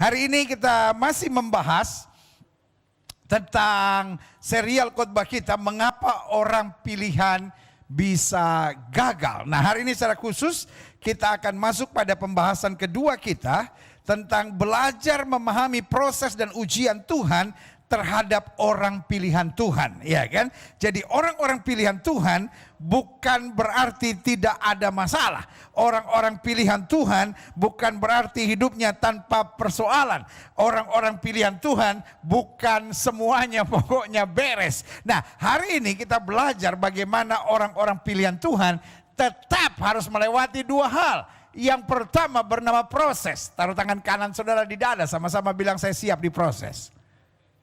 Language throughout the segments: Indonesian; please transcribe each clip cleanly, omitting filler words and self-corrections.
Hari ini kita masih membahas tentang serial khotbah kita, mengapa orang pilihan bisa gagal. Nah, hari ini secara khusus kita akan masuk pada pembahasan kedua kita tentang belajar memahami proses dan ujian Tuhan terhadap orang pilihan Tuhan, ya kan? Jadi orang-orang pilihan Tuhan bukan berarti tidak ada masalah. Orang-orang pilihan Tuhan bukan berarti hidupnya tanpa persoalan. Orang-orang pilihan Tuhan bukan semuanya pokoknya beres. Nah, hari ini kita belajar bagaimana orang-orang pilihan Tuhan tetap harus melewati dua hal. Yang pertama bernama proses. Taruh tangan kanan saudara di dada, sama-sama bilang saya siap diproses.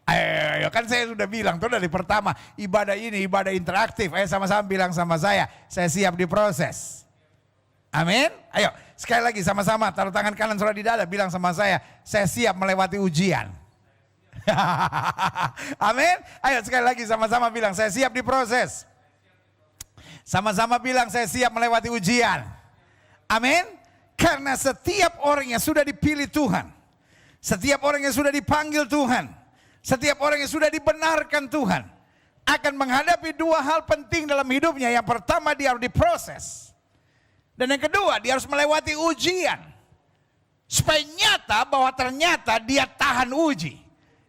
Ayo, kan saya sudah bilang tuh dari pertama, ibadah ini ibadah interaktif. Ayo sama-sama bilang sama saya siap diproses. Amin. Ayo sekali lagi sama-sama taruh tangan kanan saudara di dada, bilang sama saya siap melewati ujian. Amin. Ayo sekali lagi sama-sama bilang saya siap diproses. Sama-sama bilang saya siap melewati ujian. Amin. Karena setiap orang yang sudah dipilih Tuhan, setiap orang yang sudah dipanggil Tuhan, setiap orang yang sudah dibenarkan Tuhan akan menghadapi dua hal penting dalam hidupnya. Yang pertama, dia harus diproses. Dan yang kedua, dia harus melewati ujian. Supaya nyata bahwa ternyata dia tahan uji.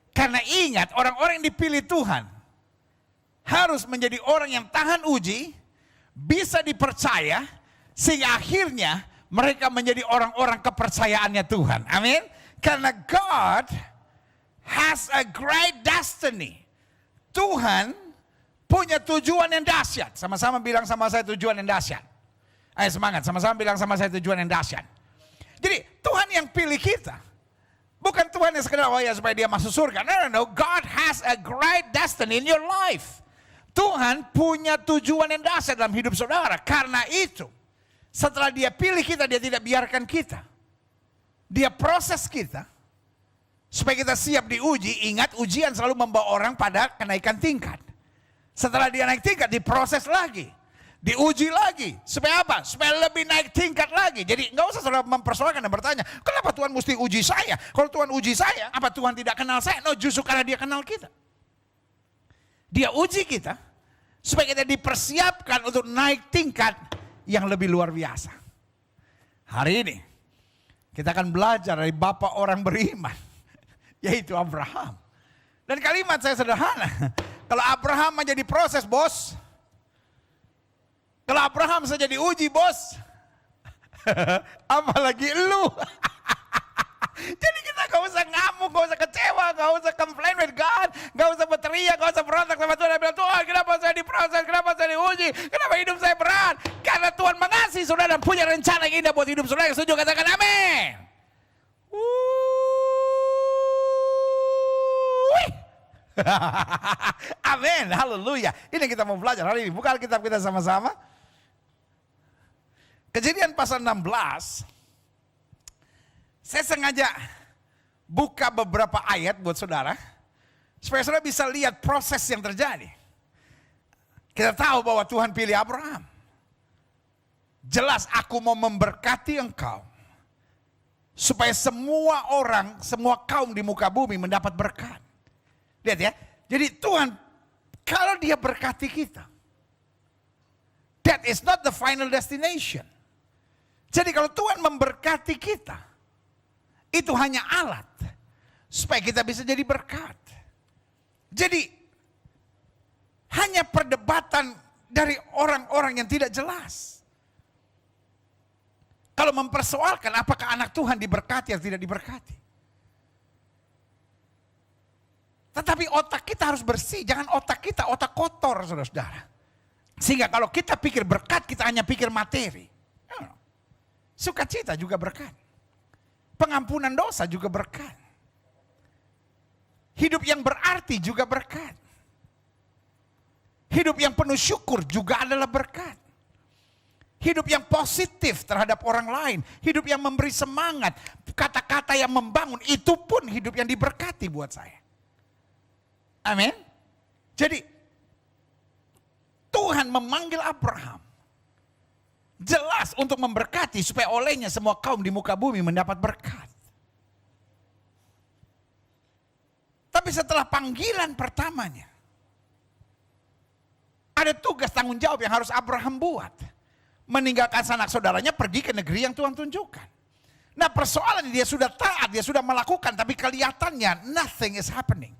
Karena ingat, orang-orang yang dipilih Tuhan harus menjadi orang yang tahan uji, bisa dipercaya, sehingga akhirnya mereka menjadi orang-orang kepercayaannya Tuhan. Amin. Karena God has a great destiny. Tuhan punya tujuan yang dahsyat. Sama-sama bilang sama saya tujuan yang dahsyat. Ayo semangat, sama-sama bilang sama saya tujuan yang dahsyat. Jadi Tuhan yang pilih kita. Bukan Tuhan yang sekedar supaya dia masuk surga. No. God has a great destiny in your life. Tuhan punya tujuan yang dahsyat dalam hidup saudara. Karena itu, setelah dia pilih kita, dia tidak biarkan kita. Dia proses kita supaya kita siap diuji. Ingat, ujian selalu membawa orang pada kenaikan tingkat. Setelah dia naik tingkat, diproses lagi, diuji lagi. Supaya apa? Supaya lebih naik tingkat lagi. Jadi nggak usah saudara mempersoalkan dan bertanya, kenapa Tuhan mesti uji saya? Kalau Tuhan uji saya, apa Tuhan tidak kenal saya? No, justru karena dia kenal kita. Dia uji kita supaya kita dipersiapkan untuk naik tingkat yang lebih luar biasa. Hari ini kita akan belajar dari bapak orang beriman, yaitu Abraham. Dan kalimat saya sederhana. Kalau Abraham menjadi proses, bos. Kalau Abraham saja diuji, bos. Apalagi lu. Jadi kita gak usah ngamuk, gak usah kecewa, gak usah complain with God, gak usah berteriak, gak usah berontak sama Tuhan. Bilang, Tuhan kenapa saya diproses, kenapa saya diuji, kenapa hidup saya berat. Karena Tuhan mengasihi saudara dan punya rencana yang indah buat hidup saudara. Yang setuju katakan amin. Amin, haleluya. Ini kita mau belajar hari ini. Buka Alkitab kita sama-sama. Kejadian pasal 16. Saya sengaja buka beberapa ayat buat saudara, supaya saudara bisa lihat proses yang terjadi. Kita tahu bahwa Tuhan pilih Abraham. Jelas, aku mau memberkati engkau, supaya semua orang, semua kaum di muka bumi mendapat berkat. Lihat ya, jadi Tuhan kalau dia berkati kita, that is not the final destination. Jadi kalau Tuhan memberkati kita, itu hanya alat supaya kita bisa jadi berkat. Jadi hanya perdebatan dari orang-orang yang tidak jelas. Kalau mempersoalkan apakah anak Tuhan diberkati atau tidak diberkati. Tetapi otak kita harus bersih, jangan otak kita otak kotor, saudara-saudara. Sehingga kalau kita pikir berkat, kita hanya pikir materi. Sukacita juga berkat. Pengampunan dosa juga berkat. Hidup yang berarti juga berkat. Hidup yang penuh syukur juga adalah berkat. Hidup yang positif terhadap orang lain. Hidup yang memberi semangat. Kata-kata yang membangun. Itu pun hidup yang diberkati buat saya. Amin. Jadi Tuhan memanggil Abraham. Jelas untuk memberkati supaya olehnya semua kaum di muka bumi mendapat berkat. Tapi setelah panggilan pertamanya, ada tugas tanggung jawab yang harus Abraham buat. Meninggalkan sanak saudaranya, pergi ke negeri yang Tuhan tunjukkan. Nah persoalan dia sudah taat, dia sudah melakukan, tapi kelihatannya nothing is happening.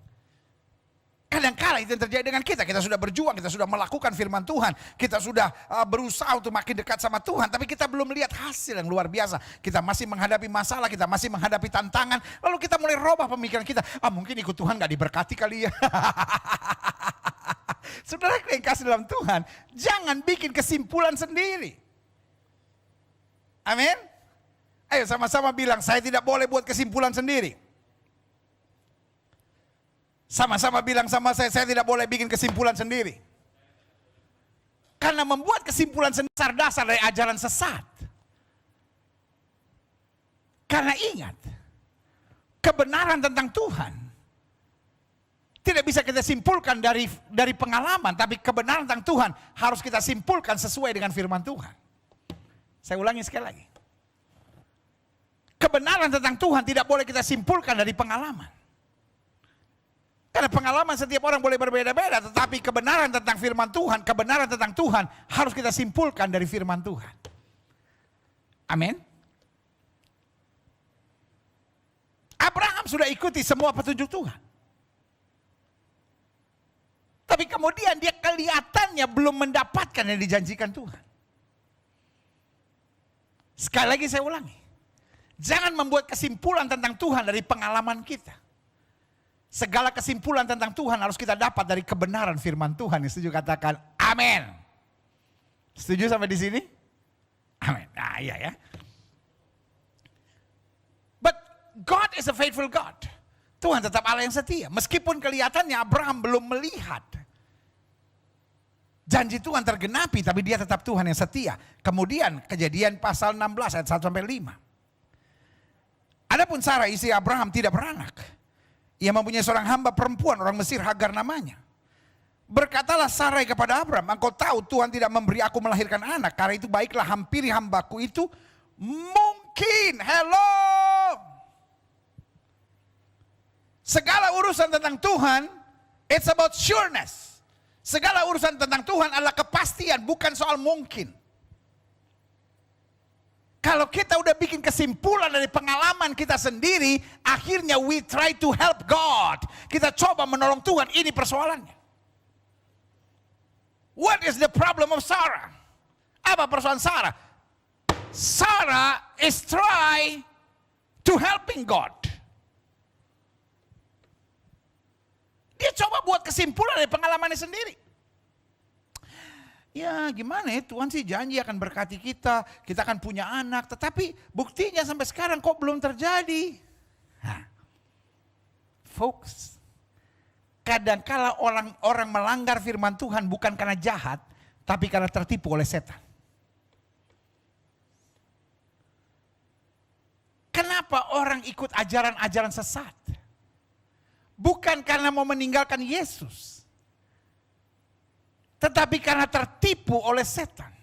Kadang-kala itu yang terjadi dengan kita. Kita sudah berjuang, kita sudah melakukan firman Tuhan. Kita sudah berusaha untuk makin dekat sama Tuhan. Tapi kita belum melihat hasil yang luar biasa. Kita masih menghadapi masalah, kita masih menghadapi tantangan. Lalu kita mulai robah pemikiran kita. Mungkin ikut Tuhan gak diberkati kali ya. Saudara yang kasih dalam Tuhan, jangan bikin kesimpulan sendiri. Amin. Ayo sama-sama bilang, saya tidak boleh buat kesimpulan sendiri. Sama-sama bilang sama saya tidak boleh bikin kesimpulan sendiri. Karena membuat kesimpulan sendiri dasar dari ajaran sesat. Karena ingat, kebenaran tentang Tuhan tidak bisa kita simpulkan dari pengalaman, tapi kebenaran tentang Tuhan harus kita simpulkan sesuai dengan firman Tuhan. Saya ulangi sekali lagi. Kebenaran tentang Tuhan tidak boleh kita simpulkan dari pengalaman. Karena pengalaman setiap orang boleh berbeda-beda, tetapi kebenaran tentang firman Tuhan, kebenaran tentang Tuhan harus kita simpulkan dari firman Tuhan. Amin. Abraham sudah ikuti semua petunjuk Tuhan. Tapi kemudian dia kelihatannya belum mendapatkan yang dijanjikan Tuhan. Sekali lagi saya ulangi. Jangan membuat kesimpulan tentang Tuhan dari pengalaman kita. Segala kesimpulan tentang Tuhan harus kita dapat dari kebenaran firman Tuhan. Yang setuju katakan amin. Setuju sampai di sini? Amin. Nah iya ya. But God is a faithful God. Tuhan tetap Allah yang setia. Meskipun kelihatannya Abraham belum melihat janji Tuhan tergenapi, tapi dia tetap Tuhan yang setia. Kemudian Kejadian pasal 16 ayat 1 sampai 5. Adapun Sarah istri Abraham tidak beranak. Ia mempunyai seorang hamba perempuan, orang Mesir, Hagar namanya. Berkatalah Sarai kepada Abraham, engkau tahu Tuhan tidak memberi aku melahirkan anak. Karena itu baiklah hampiri hambaku itu mungkin. Hello. Segala urusan tentang Tuhan, it's about sureness. Segala urusan tentang Tuhan adalah kepastian, bukan soal mungkin. Kalau kita udah bikin kesimpulan dari pengalaman kita sendiri, akhirnya we try to help God. Kita coba menolong Tuhan, ini persoalannya. What is the problem of Sarah? Apa persoalan Sarah? Sarah is try to helping God. Dia coba buat kesimpulan dari pengalamannya sendiri. Ya gimana ya, Tuhan sih janji akan berkati kita akan punya anak. Tetapi buktinya sampai sekarang kok belum terjadi. Folks, kadangkala orang melanggar firman Tuhan bukan karena jahat, tapi karena tertipu oleh setan. Kenapa orang ikut ajaran-ajaran sesat? Bukan karena mau meninggalkan Yesus, tetapi karena tertipu oleh setan.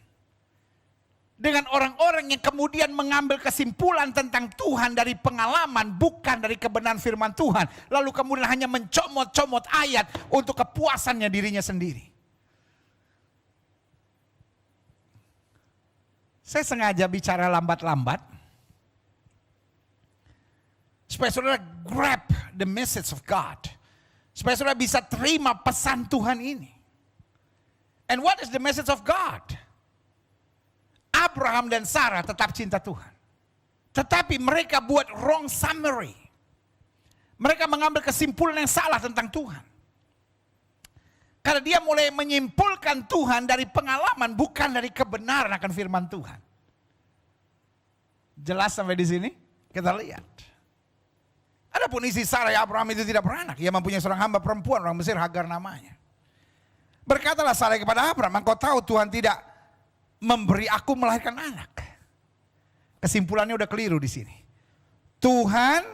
Dengan orang-orang yang kemudian mengambil kesimpulan tentang Tuhan dari pengalaman, bukan dari kebenaran firman Tuhan. Lalu kemudian hanya mencomot-comot ayat untuk kepuasannya dirinya sendiri. Saya sengaja bicara lambat-lambat, supaya saudara grab the message of God. Supaya saudara bisa terima pesan Tuhan ini. And what is the message of God? Abraham dan Sarah tetap cinta Tuhan. Tetapi mereka buat wrong summary. Mereka mengambil kesimpulan yang salah tentang Tuhan. Karena dia mulai menyimpulkan Tuhan dari pengalaman, bukan dari kebenaran akan firman Tuhan. Jelas sampai di sini? Kita lihat. Adapun istri Sarah Abraham itu tidak beranak. Ia mempunyai seorang hamba perempuan, orang Mesir, Hagar namanya. Berkatalah Sarah kepada Abraham, engkau tahu Tuhan tidak memberi aku melahirkan anak. Kesimpulannya udah keliru di sini. Tuhan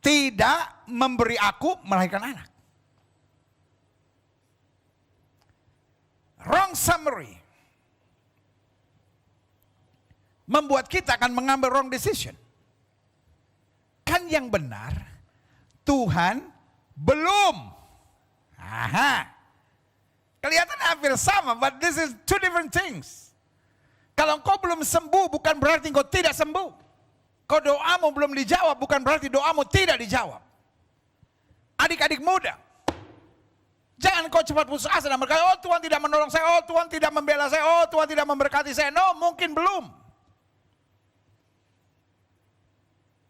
tidak memberi aku melahirkan anak. Wrong summary. Membuat kita akan mengambil wrong decision. Kan yang benar, Tuhan belum. Aha. Kelihatan hampir sama, but this is two different things. Kalau engkau belum sembuh, bukan berarti engkau tidak sembuh. Kalau doamu belum dijawab, bukan berarti doamu tidak dijawab. Adik-adik muda, jangan kau cepat putus asa dan berkata, oh Tuhan tidak menolong saya, oh Tuhan tidak membela saya, oh Tuhan tidak memberkati saya. No, mungkin belum.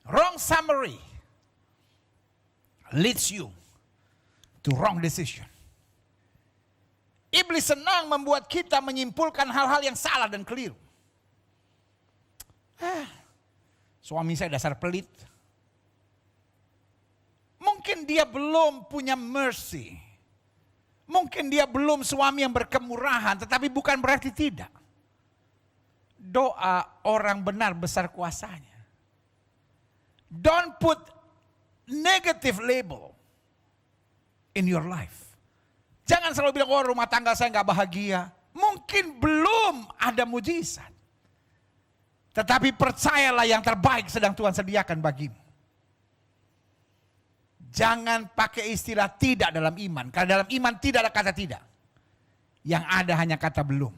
Wrong summary leads you to wrong decision. Iblis senang membuat kita menyimpulkan hal-hal yang salah dan keliru. Suami saya dasar pelit. Mungkin dia belum punya mercy. Mungkin dia belum suami yang berkemurahan, tetapi bukan berarti tidak. Doa orang benar besar kuasanya. Don't put negative label in your life. Jangan selalu bilang, oh rumah tangga saya nggak bahagia. Mungkin belum ada mujizat. Tetapi percayalah yang terbaik sedang Tuhan sediakan bagimu. Jangan pakai istilah tidak dalam iman. Karena dalam iman tidak ada kata tidak. Yang ada hanya kata belum.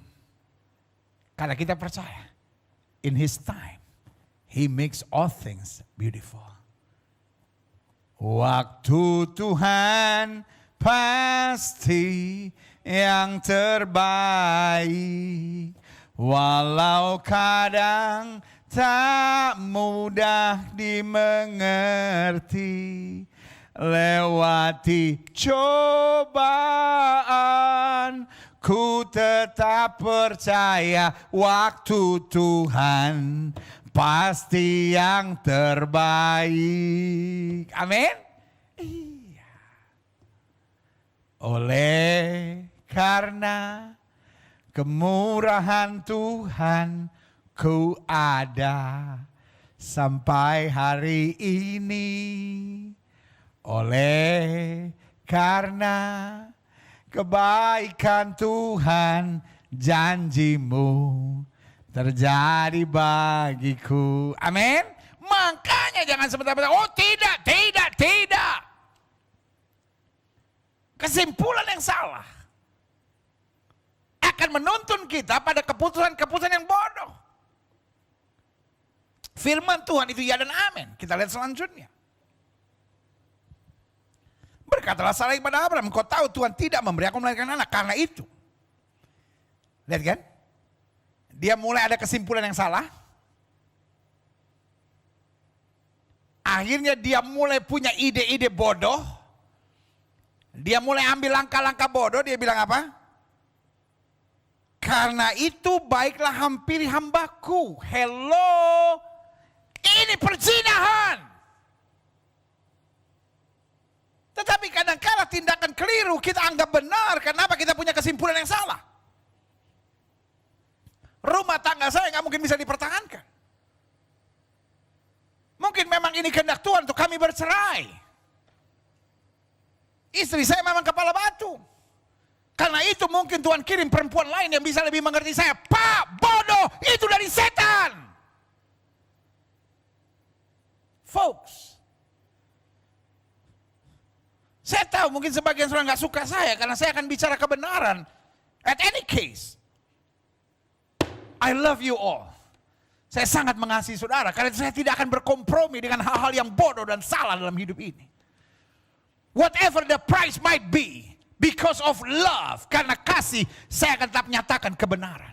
Karena kita percaya. In His time, He makes all things beautiful. Waktu Tuhan pasti yang terbaik. Walau kadang tak mudah dimengerti. Lewati cobaan, ku tetap percaya waktu Tuhan pasti yang terbaik. Amin. Iya. Oleh karena kemurahan Tuhan, ku ada sampai hari ini. Oleh karena kebaikan Tuhan, janjimu terjadi bagiku. Amin. Makanya jangan sebentar-bentar, oh tidak. Kesimpulan yang salah akan menuntun kita pada keputusan-keputusan yang bodoh. Firman Tuhan itu ya dan amin. Kita lihat selanjutnya. Berkatalah Sarai kepada Abraham, engkau tahu Tuhan tidak memberi aku melahirkan anak. Karena itu. Lihat kan? Dia mulai ada kesimpulan yang salah. Akhirnya dia mulai punya ide-ide bodoh. Dia mulai ambil langkah-langkah bodoh. Dia bilang apa? Karena itu baiklah hampiri hambaku. Hello. Ini perzinahan. Tetapi kadang-kala tindakan keliru kita anggap benar. Kenapa kita punya kesimpulan yang salah? Rumah tangga saya nggak mungkin bisa dipertahankan. Mungkin memang ini kehendak Tuhan untuk kami bercerai. Istri saya memang kepala batu. Karena itu mungkin Tuhan kirim perempuan lain yang bisa lebih mengerti saya. Pak, bodoh, itu dari setan. Folks. Saya tahu mungkin sebagian saudara nggak suka saya karena saya akan bicara kebenaran. At any case, I love you all. Saya sangat mengasihi saudara karena saya tidak akan berkompromi dengan hal-hal yang bodoh dan salah dalam hidup ini. Whatever the price might be, because of love, karena kasih, saya akan tetap nyatakan kebenaran.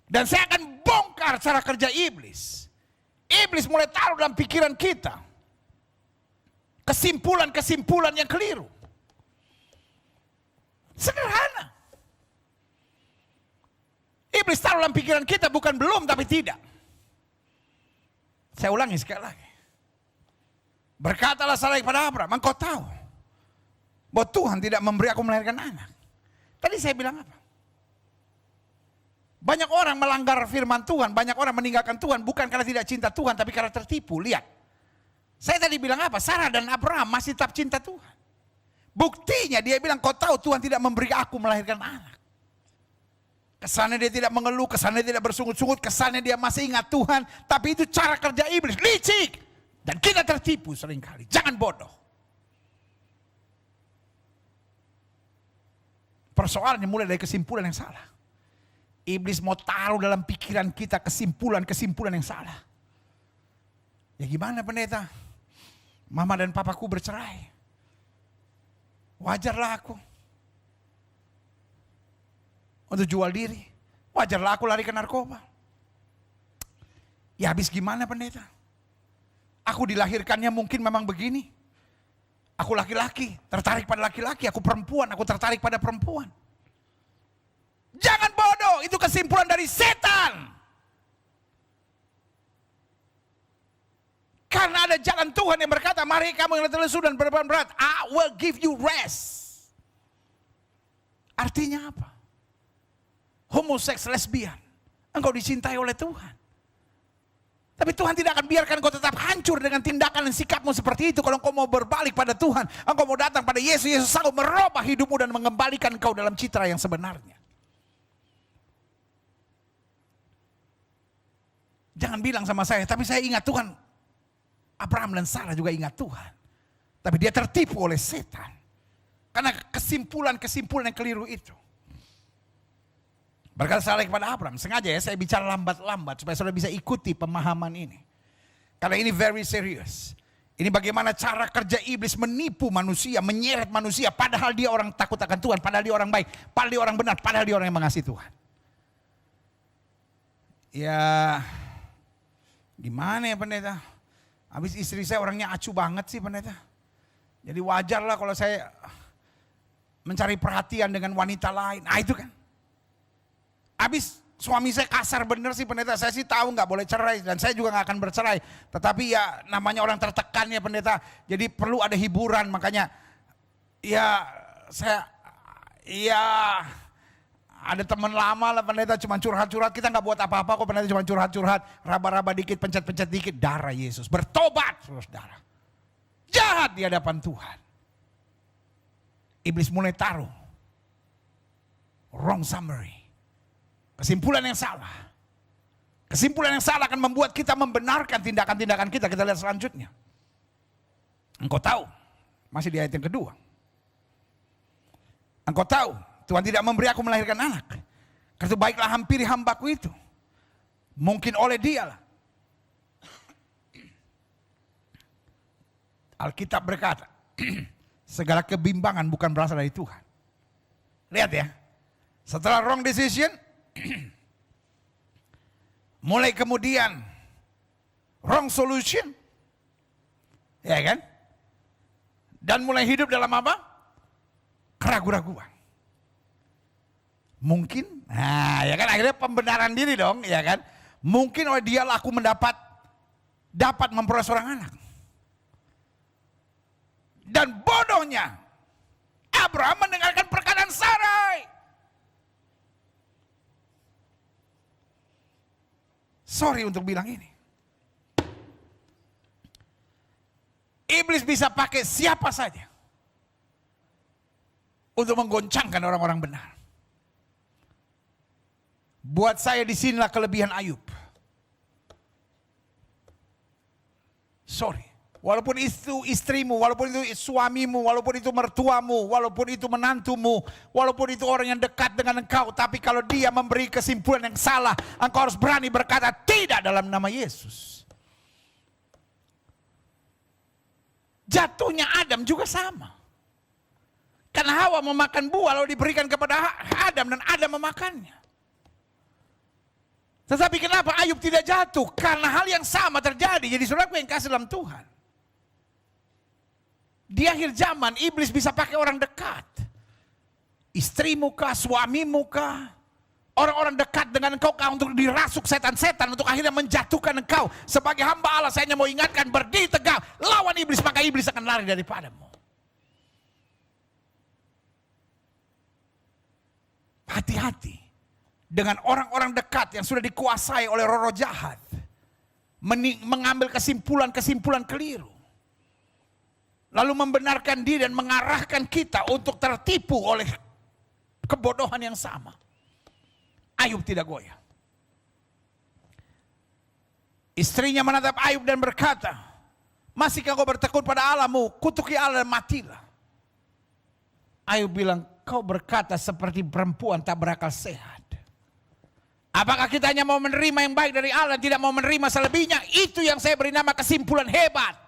Dan saya akan bongkar cara kerja iblis. Iblis mulai taruh dalam pikiran kita kesimpulan-kesimpulan yang keliru. Sederhana. Iblis taruh dalam pikiran kita bukan belum tapi tidak. Saya ulangi sekali lagi. Berkatalah Sarai kepada Abraham, engkau tahu bahwa Tuhan tidak memberi aku melahirkan anak. Tadi saya bilang apa? Banyak orang melanggar firman Tuhan, banyak orang meninggalkan Tuhan bukan karena tidak cinta Tuhan tapi karena tertipu. Lihat. Saya tadi bilang apa? Sarah dan Abraham masih tetap cinta Tuhan. Buktinya dia bilang, kau tahu Tuhan tidak memberi aku melahirkan anak. Kesannya dia tidak mengeluh, kesannya dia tidak bersungut-sungut, kesannya dia masih ingat Tuhan. Tapi itu cara kerja iblis, licik. Dan kita tertipu. tertipu seringkali. Jangan bodoh. Persoalannya mulai dari kesimpulan yang salah. Iblis mau taruh dalam pikiran kita kesimpulan-kesimpulan yang salah. Ya gimana pendeta? Mama dan papaku bercerai. Wajarlah aku untuk jual diri. Wajarlah aku lari ke narkoba. Ya habis gimana pendeta? Aku dilahirkannya mungkin memang begini. Aku laki-laki, tertarik pada laki-laki. Aku perempuan, aku tertarik pada perempuan. Jangan bodoh, itu kesimpulan dari setan. Karena ada jalan Tuhan yang berkata, mari kamu yang letih lesu dan berbeban berat, I will give you rest. Artinya apa? Homoseks, lesbian, engkau dicintai oleh Tuhan. Tapi Tuhan tidak akan biarkan kau tetap hancur dengan tindakan dan sikapmu seperti itu. Kalau engkau mau berbalik pada Tuhan, engkau mau datang pada Yesus, Yesus sanggup merubah hidupmu dan mengembalikan kau dalam citra yang sebenarnya. Jangan bilang sama saya, tapi saya ingat Tuhan. Abraham dan Sarah juga ingat Tuhan. Tapi dia tertipu oleh setan. Karena kesimpulan-kesimpulan yang keliru itu. Berkata salah kepada Abraham, sengaja ya saya bicara lambat-lambat supaya saudara bisa ikuti pemahaman ini. Karena ini very serious. Ini bagaimana cara kerja iblis menipu manusia, menyeret manusia. Padahal dia orang takut akan Tuhan, padahal dia orang baik, padahal dia orang benar, padahal dia orang yang mengasihi Tuhan. Ya, gimana ya pendeta? Habis istri saya orangnya acuh banget sih pendeta. Jadi wajar lah kalau saya mencari perhatian dengan wanita lain. Ah itu kan. Habis suami saya kasar bener sih pendeta. Saya sih tahu nggak boleh cerai dan saya juga nggak akan bercerai. Tetapi ya namanya orang tertekan ya pendeta. Jadi perlu ada hiburan, makanya ya saya ada teman lama lah pendeta cuma curhat-curhat. Kita nggak buat apa-apa kok pendeta, cuma curhat-curhat, raba-raba dikit, pencet-pencet dikit, darah Yesus. Bertobat saudara. Jahat di hadapan Tuhan. Iblis mulai taruh wrong summary. Kesimpulan yang salah. Kesimpulan yang salah akan membuat kita membenarkan tindakan-tindakan kita. Kita lihat selanjutnya. Engkau tahu, masih di ayat yang kedua. Engkau tahu, Tuhan tidak memberi aku melahirkan anak. Karena itu baiklah hampiri hambaku itu. Mungkin oleh dialah. Alkitab berkata, segala kebimbangan bukan berasal dari Tuhan. Lihat ya, setelah wrong decision, mulai kemudian wrong solution, ya kan? Dan mulai hidup dalam apa? Keraguan-raguan. Mungkin, nah ya kan akhirnya pembenaran diri dong, ya kan? Mungkin oleh dia aku dapat memperoleh seorang anak. Dan bodohnya Abraham mendengarkan perkataan Sarai. Sorry untuk bilang ini. Iblis bisa pakai siapa saja untuk menggoncangkan orang-orang benar. Buat saya disinilah kelebihan Ayub. Sorry. Walaupun itu istrimu, walaupun itu suamimu, walaupun itu mertuamu, walaupun itu menantumu, walaupun itu orang yang dekat dengan engkau. Tapi kalau dia memberi kesimpulan yang salah, engkau harus berani berkata tidak dalam nama Yesus. Jatuhnya Adam juga sama. Karena Hawa memakan buah lalu diberikan kepada Adam dan Adam memakannya. Tetapi kenapa Ayub tidak jatuh? Karena hal yang sama terjadi. Jadi saudaraku yang kasih dalam Tuhan. Di akhir zaman iblis bisa pakai orang dekat. Istrimu kah, suamimu kah, orang-orang dekat dengan engkau kah untuk dirasuk setan-setan untuk akhirnya menjatuhkan engkau. Sebagai hamba Allah saya hanya mau ingatkan, berdiri tegak, lawan iblis maka iblis akan lari daripadamu. Hati-hati dengan orang-orang dekat yang sudah dikuasai oleh roh-roh jahat. Mengambil kesimpulan-kesimpulan keliru. Lalu membenarkan diri dan mengarahkan kita untuk tertipu oleh kebodohan yang sama. Ayub tidak goyah. Istrinya menatap Ayub dan berkata, Masihkah kau bertekun pada Allahmu? Kutuki Allah dan matilah. Ayub bilang, kau berkata seperti perempuan tak berakal sehat. Apakah kita hanya mau menerima yang baik dari Allah dan tidak mau menerima selebihnya? Itu yang saya beri nama kesimpulan hebat.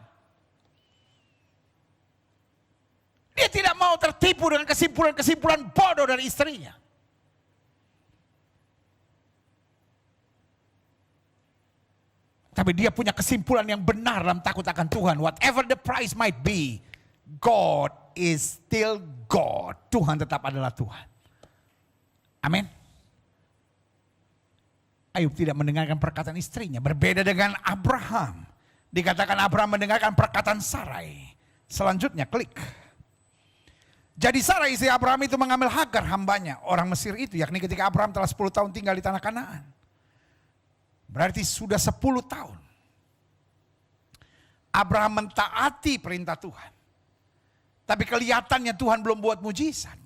Dia tidak mau tertipu dengan kesimpulan-kesimpulan bodoh dari istrinya. Tapi dia punya kesimpulan yang benar dalam takut akan Tuhan. Whatever the price might be, God is still God. Tuhan tetap adalah Tuhan. Amin. Ayub tidak mendengarkan perkataan istrinya. Berbeda dengan Abraham. Dikatakan Abraham mendengarkan perkataan Sarai. Selanjutnya klik. Jadi Sarai istri Abraham itu mengambil Hagar hambanya. Orang Mesir itu. Yakni ketika Abraham telah 10 tahun tinggal di tanah Kanaan. Berarti sudah 10 tahun. Abraham mentaati perintah Tuhan. Tapi kelihatannya Tuhan belum buat mujizat.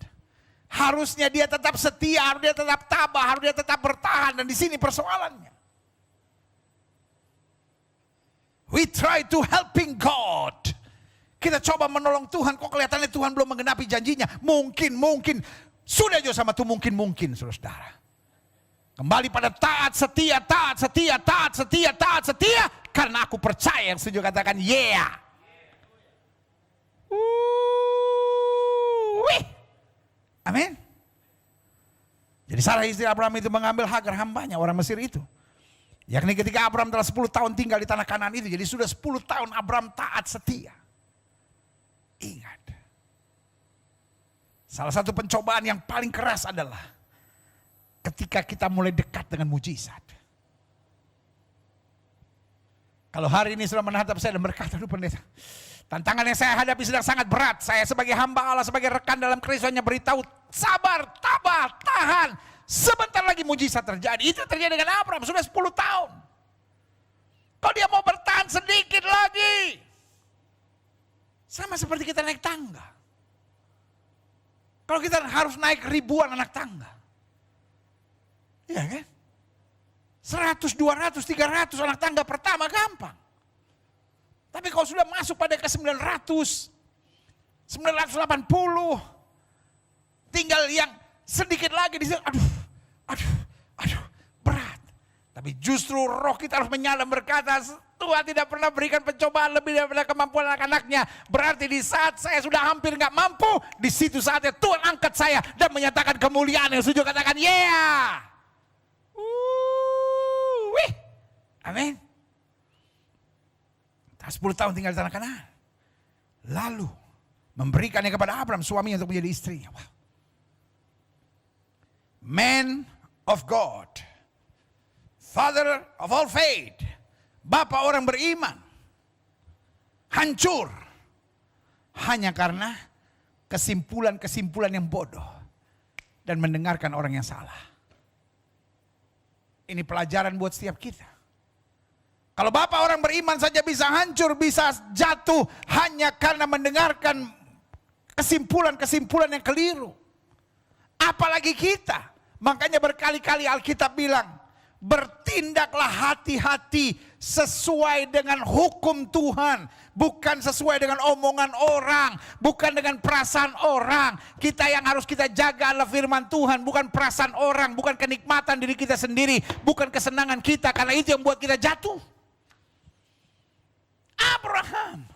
Harusnya dia tetap setia, harus dia tetap tabah, harus dia tetap bertahan. Dan di sini persoalannya. We try to helping God. Kita coba menolong Tuhan, kok kelihatannya Tuhan belum menggenapi janjinya. Mungkin. Sudah jauh sama tuh mungkin, saudara. Kembali pada taat setia. Karena aku percaya, yang setuju katakan yeah. Amin. Jadi Sarah istri Abraham itu mengambil Hagar hambanya, orang Mesir itu. Yakni ketika Abraham telah 10 tahun tinggal di tanah Kanaan itu. Jadi sudah 10 tahun Abraham taat setia. Ingat. Salah satu pencobaan yang paling keras adalah ketika kita mulai dekat dengan mujizat. Kalau hari ini sudah menatap saya dan berkata, aduh pendeta, tantangan yang saya hadapi sedang sangat berat. Saya sebagai hamba Allah, sebagai rekan dalam Kristusnya beritahu, sabar, tabah, tahan. Sebentar lagi mujizat terjadi. Itu terjadi dengan Abraham, sudah 10 tahun. Kalau dia mau bertahan sedikit lagi. Sama seperti kita naik tangga. Kalau kita harus naik ribuan anak tangga. Iya kan? 100, 200, 300 anak tangga pertama gampang. Tapi kalau sudah masuk pada ke 900, 980, tinggal yang sedikit lagi di situ, aduh, berat. Tapi justru roh kita harus menyala berkata, Tuhan tidak pernah berikan pencobaan lebih daripada kemampuan anak-anaknya. Berarti di saat saya sudah hampir nggak mampu, di situ saatnya Tuhan angkat saya dan menyatakan kemuliaan. Yang setuju katakan, yeah. Amin. 10 tahun tinggal di tanah Kanaan. Lalu memberikannya kepada Abraham suaminya untuk menjadi istrinya. Wow. Man of God. Father of all faith. Bapak orang beriman. Hancur. Hanya karena kesimpulan-kesimpulan yang bodoh. Dan mendengarkan orang yang salah. Ini pelajaran buat setiap kita. Kalau bapak orang beriman saja bisa hancur, bisa jatuh hanya karena mendengarkan kesimpulan-kesimpulan yang keliru. Apalagi kita. Makanya berkali-kali Alkitab bilang, bertindaklah hati-hati sesuai dengan hukum Tuhan. Bukan sesuai dengan omongan orang. Bukan dengan perasaan orang. Kita yang harus kita jaga adalah firman Tuhan. Bukan perasaan orang. Bukan kenikmatan diri kita sendiri. Bukan kesenangan kita. Karena itu yang buat kita jatuh. Abraham.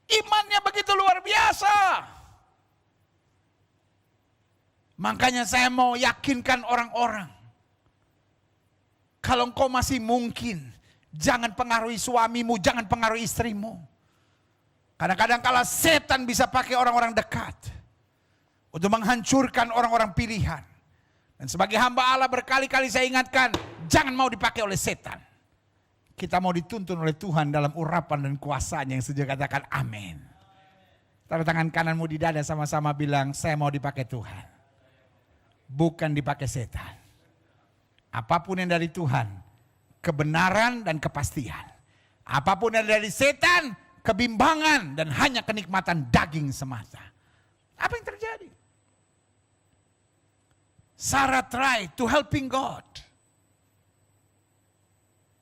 Imannya begitu luar biasa. Makanya saya mau yakinkan orang-orang. Kalau engkau masih mungkin, jangan pengaruhi suamimu, jangan pengaruhi istrimu. Kadang-kadang kala setan bisa pakai orang-orang dekat untuk menghancurkan orang-orang pilihan. Dan sebagai hamba Allah berkali-kali saya ingatkan, jangan mau dipakai oleh setan. Kita mau dituntun oleh Tuhan dalam urapan dan kuasanya, yang setuju katakan amin. Taruh tangan kananmu di dada sama-sama bilang, saya mau dipakai Tuhan. Bukan dipakai setan. Apapun yang dari Tuhan, kebenaran dan kepastian. Apapun yang dari setan, kebimbangan dan hanya kenikmatan daging semata. Apa yang terjadi? Sarah try to helping God.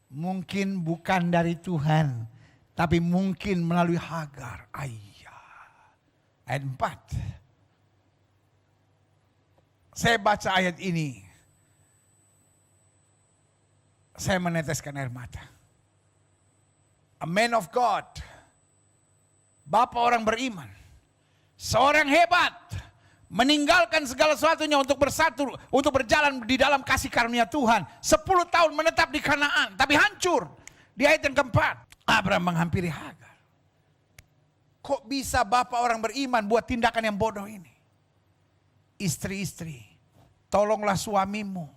Mungkin bukan dari Tuhan, tapi mungkin melalui Hagar. Ayat 4. Saya baca ayat ini, saya meneteskan air mata. A man of God, bapak orang beriman, seorang hebat, meninggalkan segala sesuatunya untuk bersatu, untuk berjalan di dalam kasih karunia Tuhan. 10 tahun menetap di Kanaan, tapi hancur. Di ayat yang keempat, Abraham menghampiri Hagar. Kok bisa bapak orang beriman buat tindakan yang bodoh ini? Istri-istri, tolonglah suamimu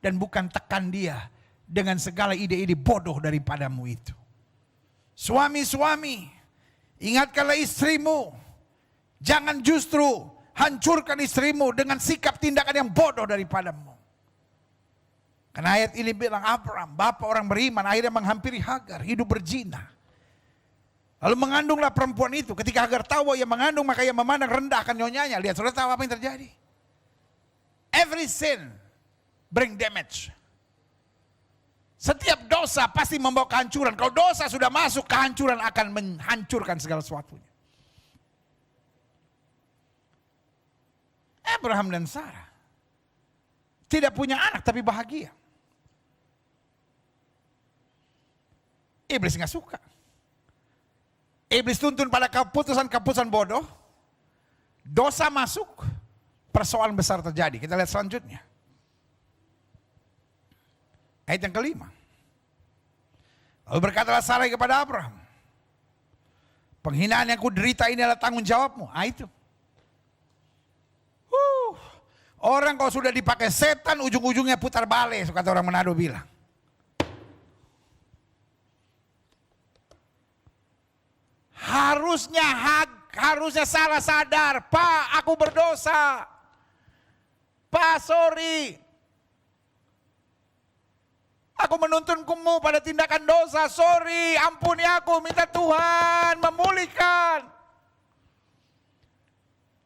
dan bukan tekan dia dengan segala ide-ide bodoh daripadamu itu. Suami-suami, ingatkanlah istrimu. Jangan justru hancurkan istrimu dengan sikap tindakan yang bodoh daripadamu. Karena ayat ini bilang Abraham, bapak orang beriman, akhirnya menghampiri Hagar, hidup berzina. Lalu mengandunglah perempuan itu. Ketika Hagar tahu bahwa ia mengandung, maka ia memandang rendah akan nyonyanya. Lihat, saudara tahu apa yang terjadi? Every sin bring damage. Setiap dosa pasti membawa kehancuran. Kalau dosa sudah masuk, kehancuran akan menghancurkan segala sesuatunya. Abraham dan Sarah tidak punya anak tapi bahagia. Iblis nggak suka. Iblis tuntun pada keputusan-keputusan bodoh. Dosa masuk, persoalan besar terjadi. Kita lihat selanjutnya. Ayat yang kelima. Lalu berkatalah Sarai kepada Abraham, penghinaan yang kuderita ini adalah tanggung jawabmu. Itu. Orang kalau sudah dipakai setan, ujung-ujungnya putar balik, kata orang Manado bilang. Harusnya Sarah sadar, Pak, aku berdosa. Pak, sorry. Aku menuntunmu pada tindakan dosa, sorry, ampuni aku, minta Tuhan memulihkan.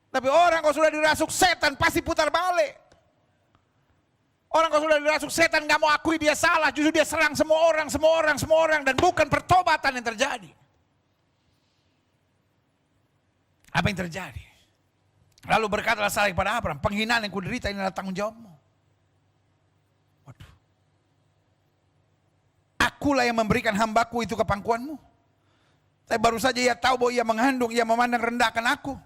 Tapi orang kalau sudah dirasuk setan pasti putar balik. Orang kalau sudah dirasuk setan gak mau akui dia salah, justru dia serang semua orang, dan bukan pertobatan yang terjadi. Apa yang terjadi? Lalu berkatalah Sarai kepada Abraham, penghinaan yang kuderita ini adalah tanggung jawabmu. Waduh. Akulah yang memberikan hambaku itu ke pangkuanmu. Tapi baru saja ia tahu bahwa ia mengandung, ia memandang rendahkan aku.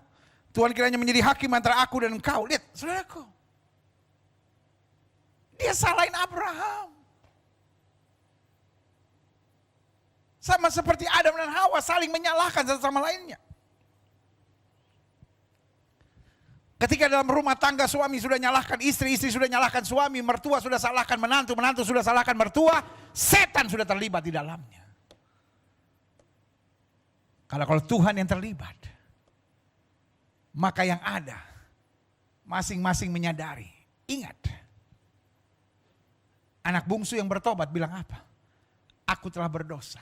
Tuhan kiranya menjadi hakim antara aku dan engkau. Lihat, saudaraku. Dia salahin Abraham. Sama seperti Adam dan Hawa saling menyalahkan satu sama lainnya. Ketika dalam rumah tangga suami sudah nyalahkan istri, istri sudah nyalahkan suami, mertua sudah salahkan menantu, menantu sudah salahkan mertua, setan sudah terlibat di dalamnya. Kalau Tuhan yang terlibat, maka yang ada masing-masing menyadari. Ingat, anak bungsu yang bertobat bilang apa? Aku telah berdosa.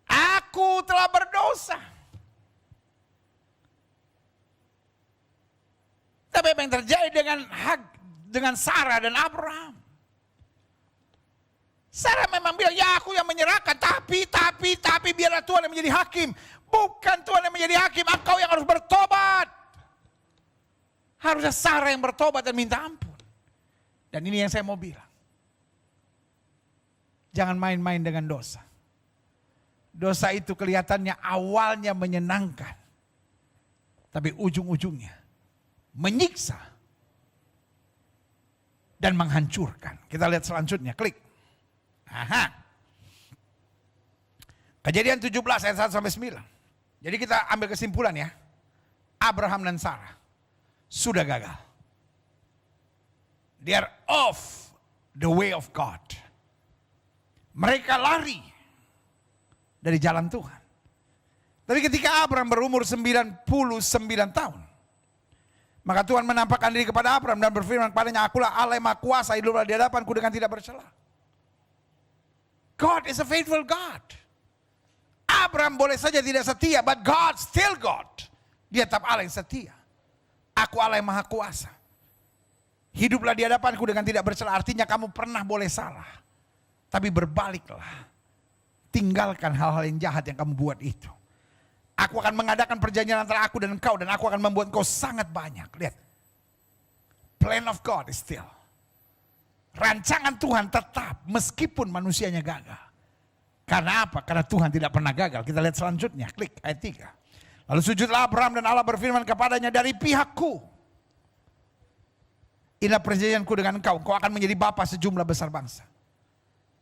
Aku telah berdosa. Tapi apa yang terjadi dengan Sarah dan Abraham? Sarah memang bilang, ya aku yang menyerahkan, tapi biarlah Tuhan yang menjadi hakim. Bukan Tuhan yang menjadi hakim, engkau yang harus bertobat. Harusnya Sarah yang bertobat dan minta ampun. Dan ini yang saya mau bilang. Jangan main-main dengan dosa. Dosa itu kelihatannya awalnya menyenangkan. Tapi ujung-ujungnya menyiksa dan menghancurkan. Kita lihat selanjutnya, klik. Kejadian 17 ayat 1 sampai 9. Jadi kita ambil kesimpulan ya. Abraham dan Sarah sudah gagal. They are off the way of God. Mereka lari dari jalan Tuhan. Tapi ketika Abraham berumur 99 tahun, maka Tuhan menampakkan diri kepada Abraham dan berfirman kepadanya, akulah Allah yang Maha Kuasa, hiduplah di hadapanku dengan tidak bercela. God is a faithful God. Abraham boleh saja tidak setia, but God still God. Dia tetap Allah yang setia. Aku Allah yang Maha Kuasa. Hiduplah di hadapanku dengan tidak bercela, artinya kamu pernah boleh salah. Tapi berbaliklah. Tinggalkan hal-hal yang jahat yang kamu buat itu. Aku akan mengadakan perjanjian antara aku dan engkau, dan aku akan membuat engkau sangat banyak. Lihat. Plan of God is still. Rancangan Tuhan tetap meskipun manusianya gagal. Karena apa? Karena Tuhan tidak pernah gagal. Kita lihat selanjutnya, klik ayat 3. Lalu sujudlah Abraham dan Allah berfirman kepadanya, dari pihakku. Inilah perjanjianku dengan engkau akan menjadi bapa sejumlah besar bangsa.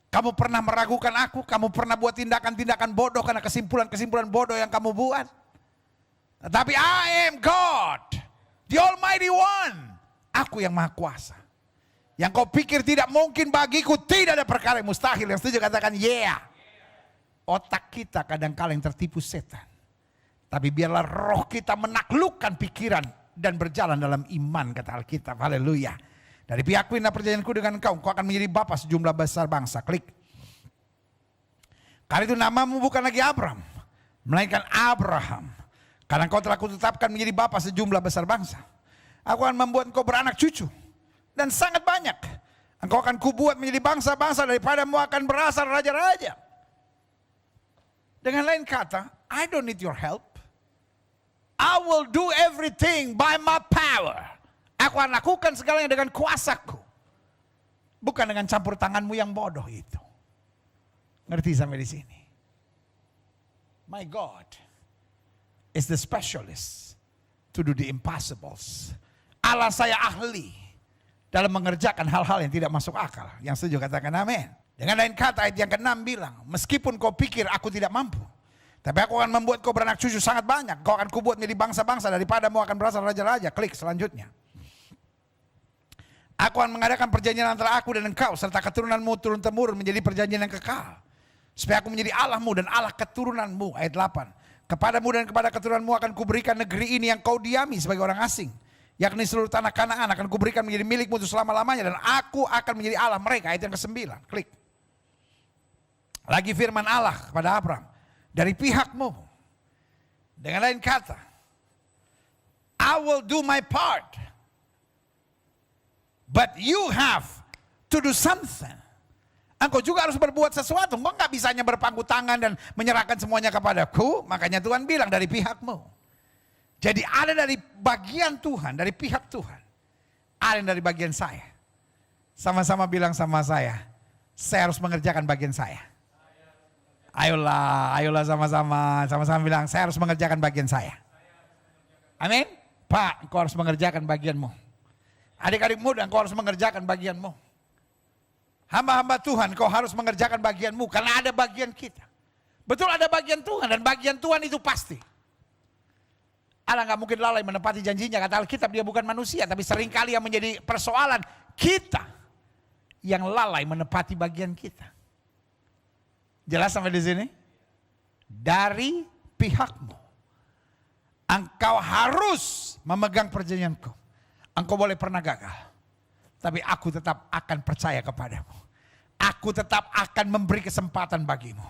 Kamu pernah meragukan aku, kamu pernah buat tindakan-tindakan bodoh karena kesimpulan-kesimpulan bodoh yang kamu buat. Tetapi I am God, the Almighty One. Aku yang maha kuasa. Yang kau pikir tidak mungkin bagiku, tidak ada perkara yang mustahil. Yang setuju katakan yeah. Otak kita kadang-kadang tertipu setan. Tapi biarlah roh kita menaklukkan pikiran dan berjalan dalam iman, kata Alkitab. Haleluya. Dari pihakku inilah perjanjianku dengan engkau akan menjadi bapa sejumlah besar bangsa. Klik. Kali itu namamu bukan lagi Abram, melainkan Abraham. Karena engkau telah kutetapkan menjadi bapa sejumlah besar bangsa. Aku akan membuat engkau beranak cucu. Dan sangat banyak. Engkau akan kubuat menjadi bangsa-bangsa, daripadamu akan berasal raja-raja. Dengan lain kata, I don't need your help. I will do everything by my power. Aku akan lakukan segalanya dengan kuasaku. Bukan dengan campur tanganmu yang bodoh itu. Ngerti sampai di sini? My God is the specialist to do the impossibles. Allah saya ahli dalam mengerjakan hal-hal yang tidak masuk akal. Yang setuju katakan amin. Dengan lain kata ayat yang ke-6 bilang, meskipun kau pikir aku tidak mampu, tapi aku akan membuat kau beranak cucu sangat banyak. Kau akan kubuat menjadi bangsa-bangsa, daripadamu akan berasal raja-raja. Klik selanjutnya. Aku akan mengadakan perjanjian antara aku dan engkau, serta keturunanmu turun-temurun menjadi perjanjian yang kekal. Supaya aku menjadi Allahmu dan Allah keturunanmu. Ayat 8. Kepadamu dan kepada keturunanmu akan kuberikan negeri ini yang kau diami sebagai orang asing. Yakni seluruh tanah Kanaan akan kuberikan menjadi milikmu untuk selama-lamanya. Dan aku akan menjadi Allah mereka. Ayat yang ke-9. Klik. Lagi firman Allah kepada Abraham. Dari pihakmu. Dengan lain kata, I will do my part. But you have to do something. Engkau juga harus berbuat sesuatu. Engkau gak bisa hanya berpangku tangan dan menyerahkan semuanya kepadaku. Makanya Tuhan bilang dari pihakmu. Jadi ada dari bagian Tuhan, dari pihak Tuhan. Ada yang dari bagian saya. Sama-sama bilang sama saya harus mengerjakan bagian saya. Ayolah sama-sama bilang, saya harus mengerjakan bagian saya. Amin. Pak, engkau harus mengerjakan bagianmu. Adik-adik muda, engkau harus mengerjakan bagianmu. Hamba-hamba Tuhan, engkau harus mengerjakan bagianmu. Karena ada bagian kita. Betul ada bagian Tuhan, dan bagian Tuhan itu pasti. Allah gak mungkin lalai menepati janjinya. Kata Alkitab dia bukan manusia, tapi seringkali yang menjadi persoalan kita yang lalai menepati bagian kita. Jelas sampai di sini? Dari pihakmu. Engkau harus memegang perjanjianku. Engkau boleh pernah gagal, tapi aku tetap akan percaya kepadamu. Aku tetap akan memberi kesempatan bagimu.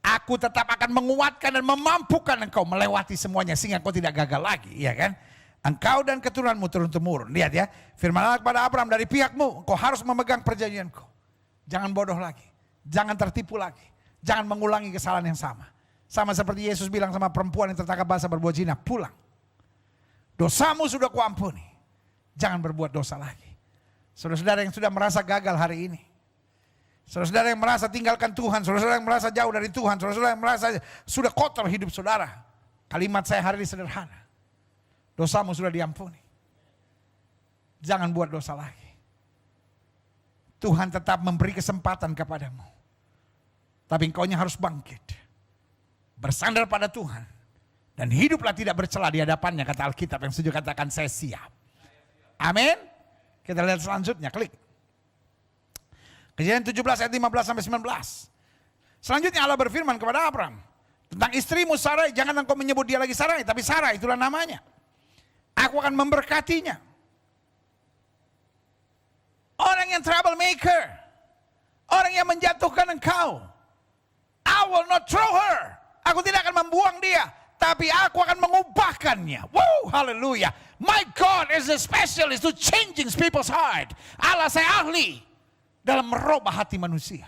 Aku tetap akan menguatkan dan memampukan engkau melewati semuanya sehingga engkau tidak gagal lagi, ya kan? Engkau dan keturunanmu turun-temurun. Lihat ya, firman Allah kepada Abraham, dari pihakmu engkau harus memegang perjanjianku. Jangan bodoh lagi, jangan tertipu lagi, jangan mengulangi kesalahan yang sama. Sama seperti Yesus bilang sama perempuan yang tertangkap basah berbuat zina, pulang. Dosamu sudah kuampuni. Jangan berbuat dosa lagi. Saudara-saudara yang sudah merasa gagal hari ini. Saudara-saudara yang merasa tinggalkan Tuhan. Saudara-saudara yang merasa jauh dari Tuhan. Saudara-saudara yang merasa sudah kotor hidup saudara. Kalimat saya hari ini sederhana. Dosamu sudah diampuni. Jangan buat dosa lagi. Tuhan tetap memberi kesempatan kepadamu. Tapi engkaunya harus bangkit. Bersandar pada Tuhan. Dan hiduplah tidak bercela di hadapannya, kata Alkitab. Yang setuju katakan saya siap. Amin. Kita lihat selanjutnya, klik. Kejadian 17 ayat 15 sampai 19. Selanjutnya Allah berfirman kepada Abraham tentang istrimu Sarai, jangan engkau menyebut dia lagi Sarai, tapi Sarah itulah namanya. Aku akan memberkatinya. Orang yang troublemaker, orang yang menjatuhkan engkau, I will not throw her. Aku tidak akan membuang dia, tapi aku akan mengubahkannya. Wow, haleluya. My God is a specialist to changing people's heart. Allah saya ahli dalam merubah hati manusia.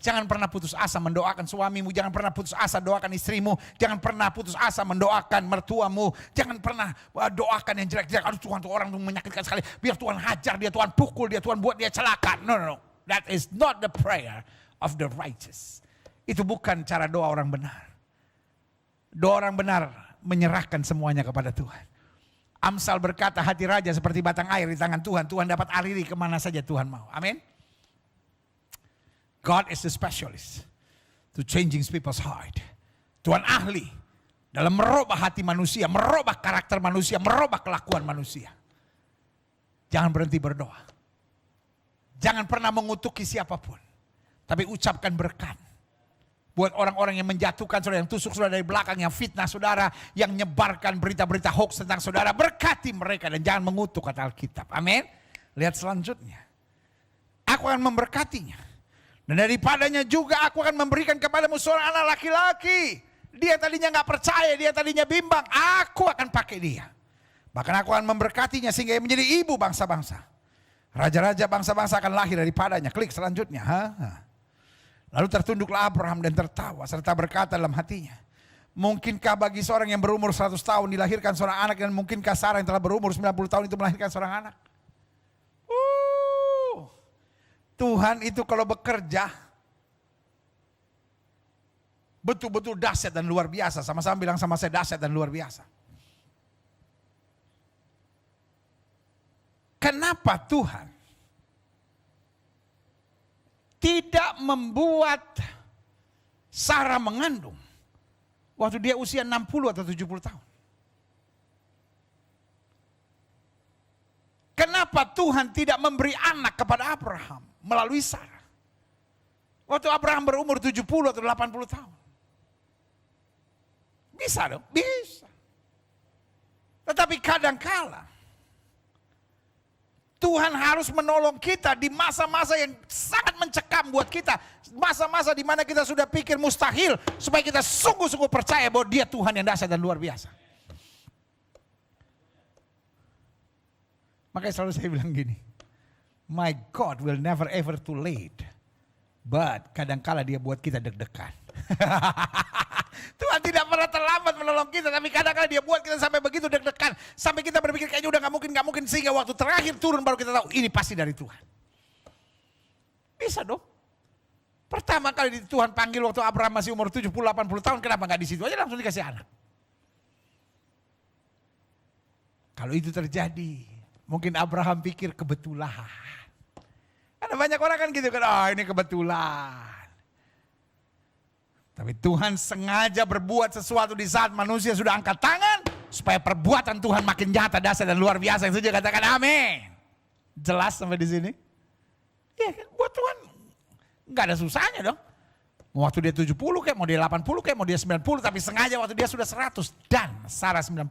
Jangan pernah putus asa mendoakan suamimu, jangan pernah putus asa doakan istrimu, jangan pernah putus asa mendoakan mertuamu, jangan pernah doakan yang jelek-jelek. Aduh Tuhan, tuh orang tuh menyakitkan sekali, biar Tuhan hajar dia, Tuhan pukul dia, Tuhan buat dia celaka. No, no, no. That is not the prayer of the righteous. Itu bukan cara doa orang benar. Doa orang benar menyerahkan semuanya kepada Tuhan. Amsal berkata, hati raja seperti batang air di tangan Tuhan. Tuhan dapat aliri kemana saja Tuhan mau. Amin. God is the specialist to changing people's heart. Tuhan ahli dalam merubah hati manusia, merubah karakter manusia, merubah kelakuan manusia. Jangan berhenti berdoa. Jangan pernah mengutuki siapapun. Tapi ucapkan berkat. Buat orang-orang yang menjatuhkan saudara, yang tusuk saudara dari belakang, yang fitnah saudara, yang nyebarkan berita-berita hoax tentang saudara. Berkati mereka dan jangan mengutuk, kata Alkitab. Amin. Lihat selanjutnya. Aku akan memberkatinya. Dan daripadanya juga aku akan memberikan kepadamu seorang anak laki-laki. Dia tadinya gak percaya, dia tadinya bimbang. Aku akan pakai dia. Bahkan aku akan memberkatinya sehingga ia menjadi ibu bangsa-bangsa. Raja-raja bangsa-bangsa akan lahir daripadanya. Klik selanjutnya. Lalu tertunduklah Abraham dan tertawa serta berkata dalam hatinya. Mungkinkah bagi seorang yang berumur 100 tahun dilahirkan seorang anak, dan mungkinkah Sarah yang telah berumur 90 tahun itu melahirkan seorang anak? Tuhan itu kalau bekerja betul-betul dahsyat dan luar biasa. Sama-sama bilang sama saya, dahsyat dan luar biasa. Kenapa Tuhan tidak membuat Sarah mengandung waktu dia usia 60 atau 70 tahun? Kenapa Tuhan tidak memberi anak kepada Abraham melalui Sarah waktu Abraham berumur 70 atau 80 tahun? Bisa dong, bisa. Tetapi kadangkala Tuhan harus menolong kita di masa-masa yang sangat mencekam buat kita. Masa-masa di mana kita sudah pikir mustahil, supaya kita sungguh-sungguh percaya bahwa Dia Tuhan yang dahsyat dan luar biasa. Makanya selalu saya bilang gini, my God will never ever too late. But kadangkala Dia buat kita deg-degan. Tuhan tidak pernah terlambat menolong kita, tapi kadang-kadang Dia buat kita sampai begitu deg-degan, sampai kita berpikir kayaknya udah gak mungkin, sehingga waktu terakhir turun baru kita tahu ini pasti dari Tuhan. Bisa dong. Pertama kali Tuhan panggil waktu Abraham masih umur 70-80 tahun, kenapa gak di situ aja langsung dikasih anak? Kalau itu terjadi, mungkin Abraham pikir kebetulan. Karena banyak orang kan gitu kan, oh ini kebetulan. Tapi Tuhan sengaja berbuat sesuatu di saat manusia sudah angkat tangan, supaya perbuatan Tuhan makin nyata, dahsyat dan luar biasa. Yang saja katakan amin. Jelas sampai di sini? Iya kan, buat Tuhan nggak ada susahnya dong. Waktu dia 70 kayak, mau dia 80 kayak, mau dia 90, tapi sengaja waktu dia sudah 100 dan Sarah 90.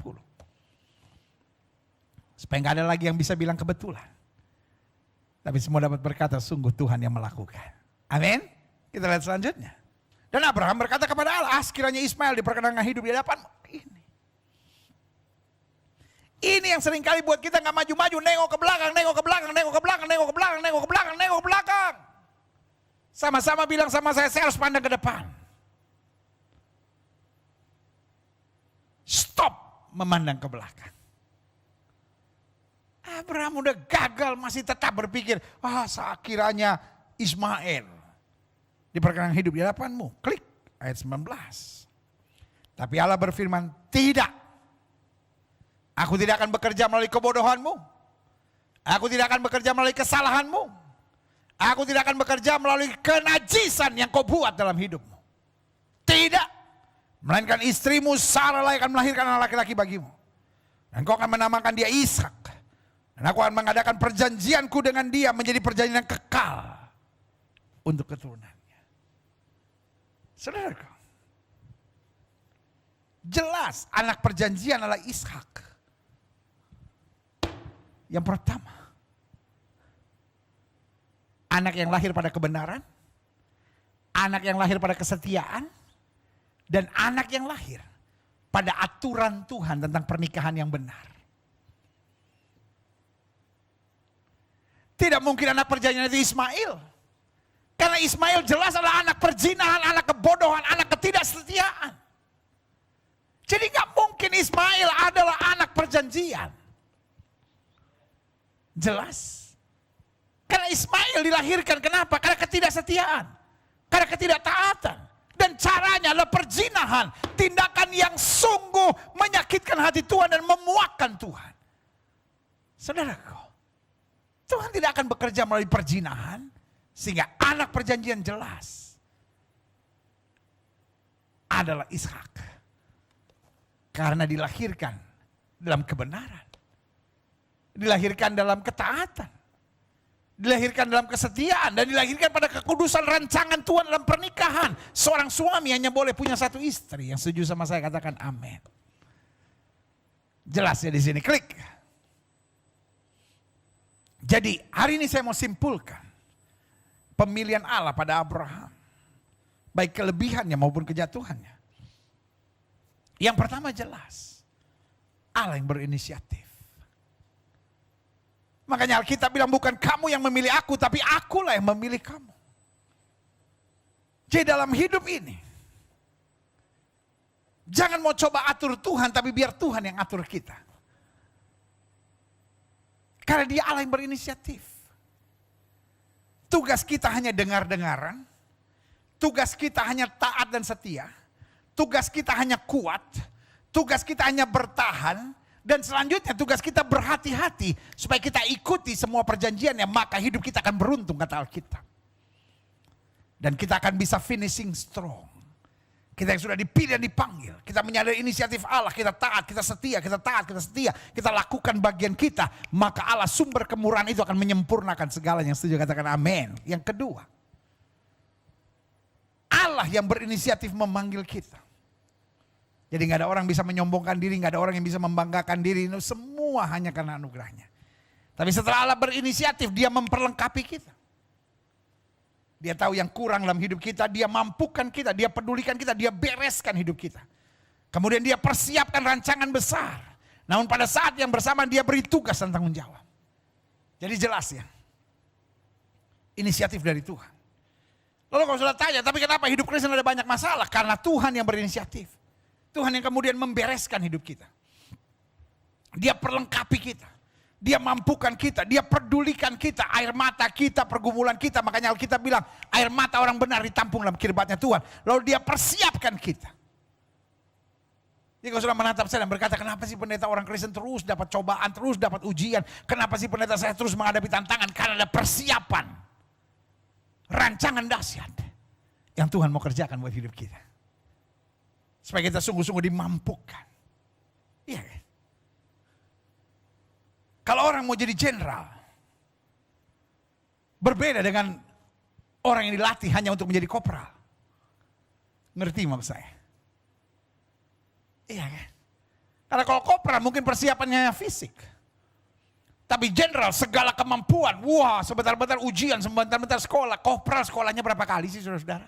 Supaya nggak ada lagi yang bisa bilang kebetulan. Tapi semua dapat berkata sungguh Tuhan yang melakukan. Amin. Kita lihat selanjutnya. Dan Abraham berkata kepada Allah, sekiranya Ismail diperkenankan hidup di hadapan-Mu. Ini yang seringkali buat kita nggak maju-maju, nengok ke belakang, nengok ke belakang, nengok ke belakang, nengok ke belakang, nengok ke belakang, nengok ke belakang. Sama-sama bilang sama saya harus pandang ke depan. Stop memandang ke belakang. Abraham udah gagal, masih tetap berpikir, sekiranya Ismail diperkenankan hidup di hadapan-Mu. Klik ayat 19. Tapi Allah berfirman, tidak. Aku tidak akan bekerja melalui kebodohan-Mu. Aku tidak akan bekerja melalui kesalahan-Mu. Aku tidak akan bekerja melalui kenajisan yang Kau buat dalam hidup-Mu. Tidak. Melainkan istrimu Sarah akan melahirkan anak laki-laki bagimu. Dan Kau akan menamakan dia Ishak. Dan aku akan mengadakan perjanjianku dengan dia menjadi perjanjian yang kekal untuk keturunan. Saudara, jelas anak perjanjian adalah Ishak. Yang pertama, anak yang lahir pada kebenaran, anak yang lahir pada kesetiaan, dan anak yang lahir pada aturan Tuhan tentang pernikahan yang benar. Tidak mungkin anak perjanjian itu Ismail. Karena Ismail jelas adalah anak perzinahan, anak kebodohan, anak ketidaksetiaan. Jadi gak mungkin Ismail adalah anak perjanjian. Jelas. Karena Ismail dilahirkan kenapa? Karena ketidaksetiaan. Karena ketidaktaatan. Dan caranya adalah perzinahan. Tindakan yang sungguh menyakitkan hati Tuhan dan memuakkan Tuhan. Saudaraku, Tuhan tidak akan bekerja melalui perzinahan. Sehingga anak perjanjian jelas adalah Ishak. Karena dilahirkan dalam kebenaran. Dilahirkan dalam ketaatan. Dilahirkan dalam kesetiaan. Dan dilahirkan pada kekudusan rancangan Tuhan dalam pernikahan. Seorang suami hanya boleh punya satu istri. Yang setuju sama saya katakan amin. Jelas ya di sini, klik. Jadi hari ini saya mau simpulkan. Pemilihan Allah pada Abraham. Baik kelebihannya maupun kejatuhannya. Yang pertama jelas. Allah yang berinisiatif. Makanya Alkitab bilang bukan kamu yang memilih aku, tapi akulah yang memilih kamu. Jadi dalam hidup ini. Jangan mau coba atur Tuhan, tapi biar Tuhan yang atur kita. Karena dia Allah yang berinisiatif. Tugas kita hanya dengar-dengaran. Tugas kita hanya taat dan setia. Tugas kita hanya kuat. Tugas kita hanya bertahan. Dan selanjutnya tugas kita berhati-hati. Supaya kita ikuti semua perjanjiannya. Maka hidup kita akan beruntung kata Alkitab. Dan kita akan bisa finishing strong. Kita yang sudah dipilih dan dipanggil. Kita menyadari inisiatif Allah. Kita taat, kita setia, kita taat, kita setia. Kita lakukan bagian kita. Maka Allah sumber kemurahan itu akan menyempurnakan segalanya. Yang setuju katakan amin. Yang kedua. Allah yang berinisiatif memanggil kita. Jadi gak ada orang bisa menyombongkan diri. Gak ada orang yang bisa membanggakan diri. Semua hanya karena anugerahnya. Tapi setelah Allah berinisiatif. Dia memperlengkapi kita. Dia tahu yang kurang dalam hidup kita, dia mampukan kita, dia pedulikan kita, dia bereskan hidup kita. Kemudian dia persiapkan rancangan besar. Namun pada saat yang bersamaan dia beri tugas dan tanggung jawab. Jadi jelas ya, inisiatif dari Tuhan. Lalu kalau sudah tanya, tapi kenapa hidup Kristen ada banyak masalah? Karena Tuhan yang berinisiatif. Tuhan yang kemudian membereskan hidup kita. Dia perlengkapi kita. Dia mampukan kita, dia pedulikan kita, air mata kita, pergumulan kita. Makanya Alkitab bilang, air mata orang benar ditampung dalam kirbatnya Tuhan. Lalu dia persiapkan kita. Jadi kalau sudah menatap saya dan berkata, kenapa sih pendeta orang Kristen terus dapat cobaan, terus dapat ujian. Kenapa sih pendeta saya terus menghadapi tantangan? Karena ada persiapan. Rancangan dahsyat yang Tuhan mau kerjakan buat hidup kita. Supaya kita sungguh-sungguh dimampukan. Iya kan? Kalau orang mau jadi jenderal, berbeda dengan orang yang dilatih hanya untuk menjadi kopral. Ngerti maksud saya? Iya kan? Karena kalau kopral mungkin persiapannya fisik. Tapi jenderal segala kemampuan, wah sebentar-bentar ujian, sebentar-bentar sekolah. Kopral sekolahnya berapa kali sih saudara-saudara?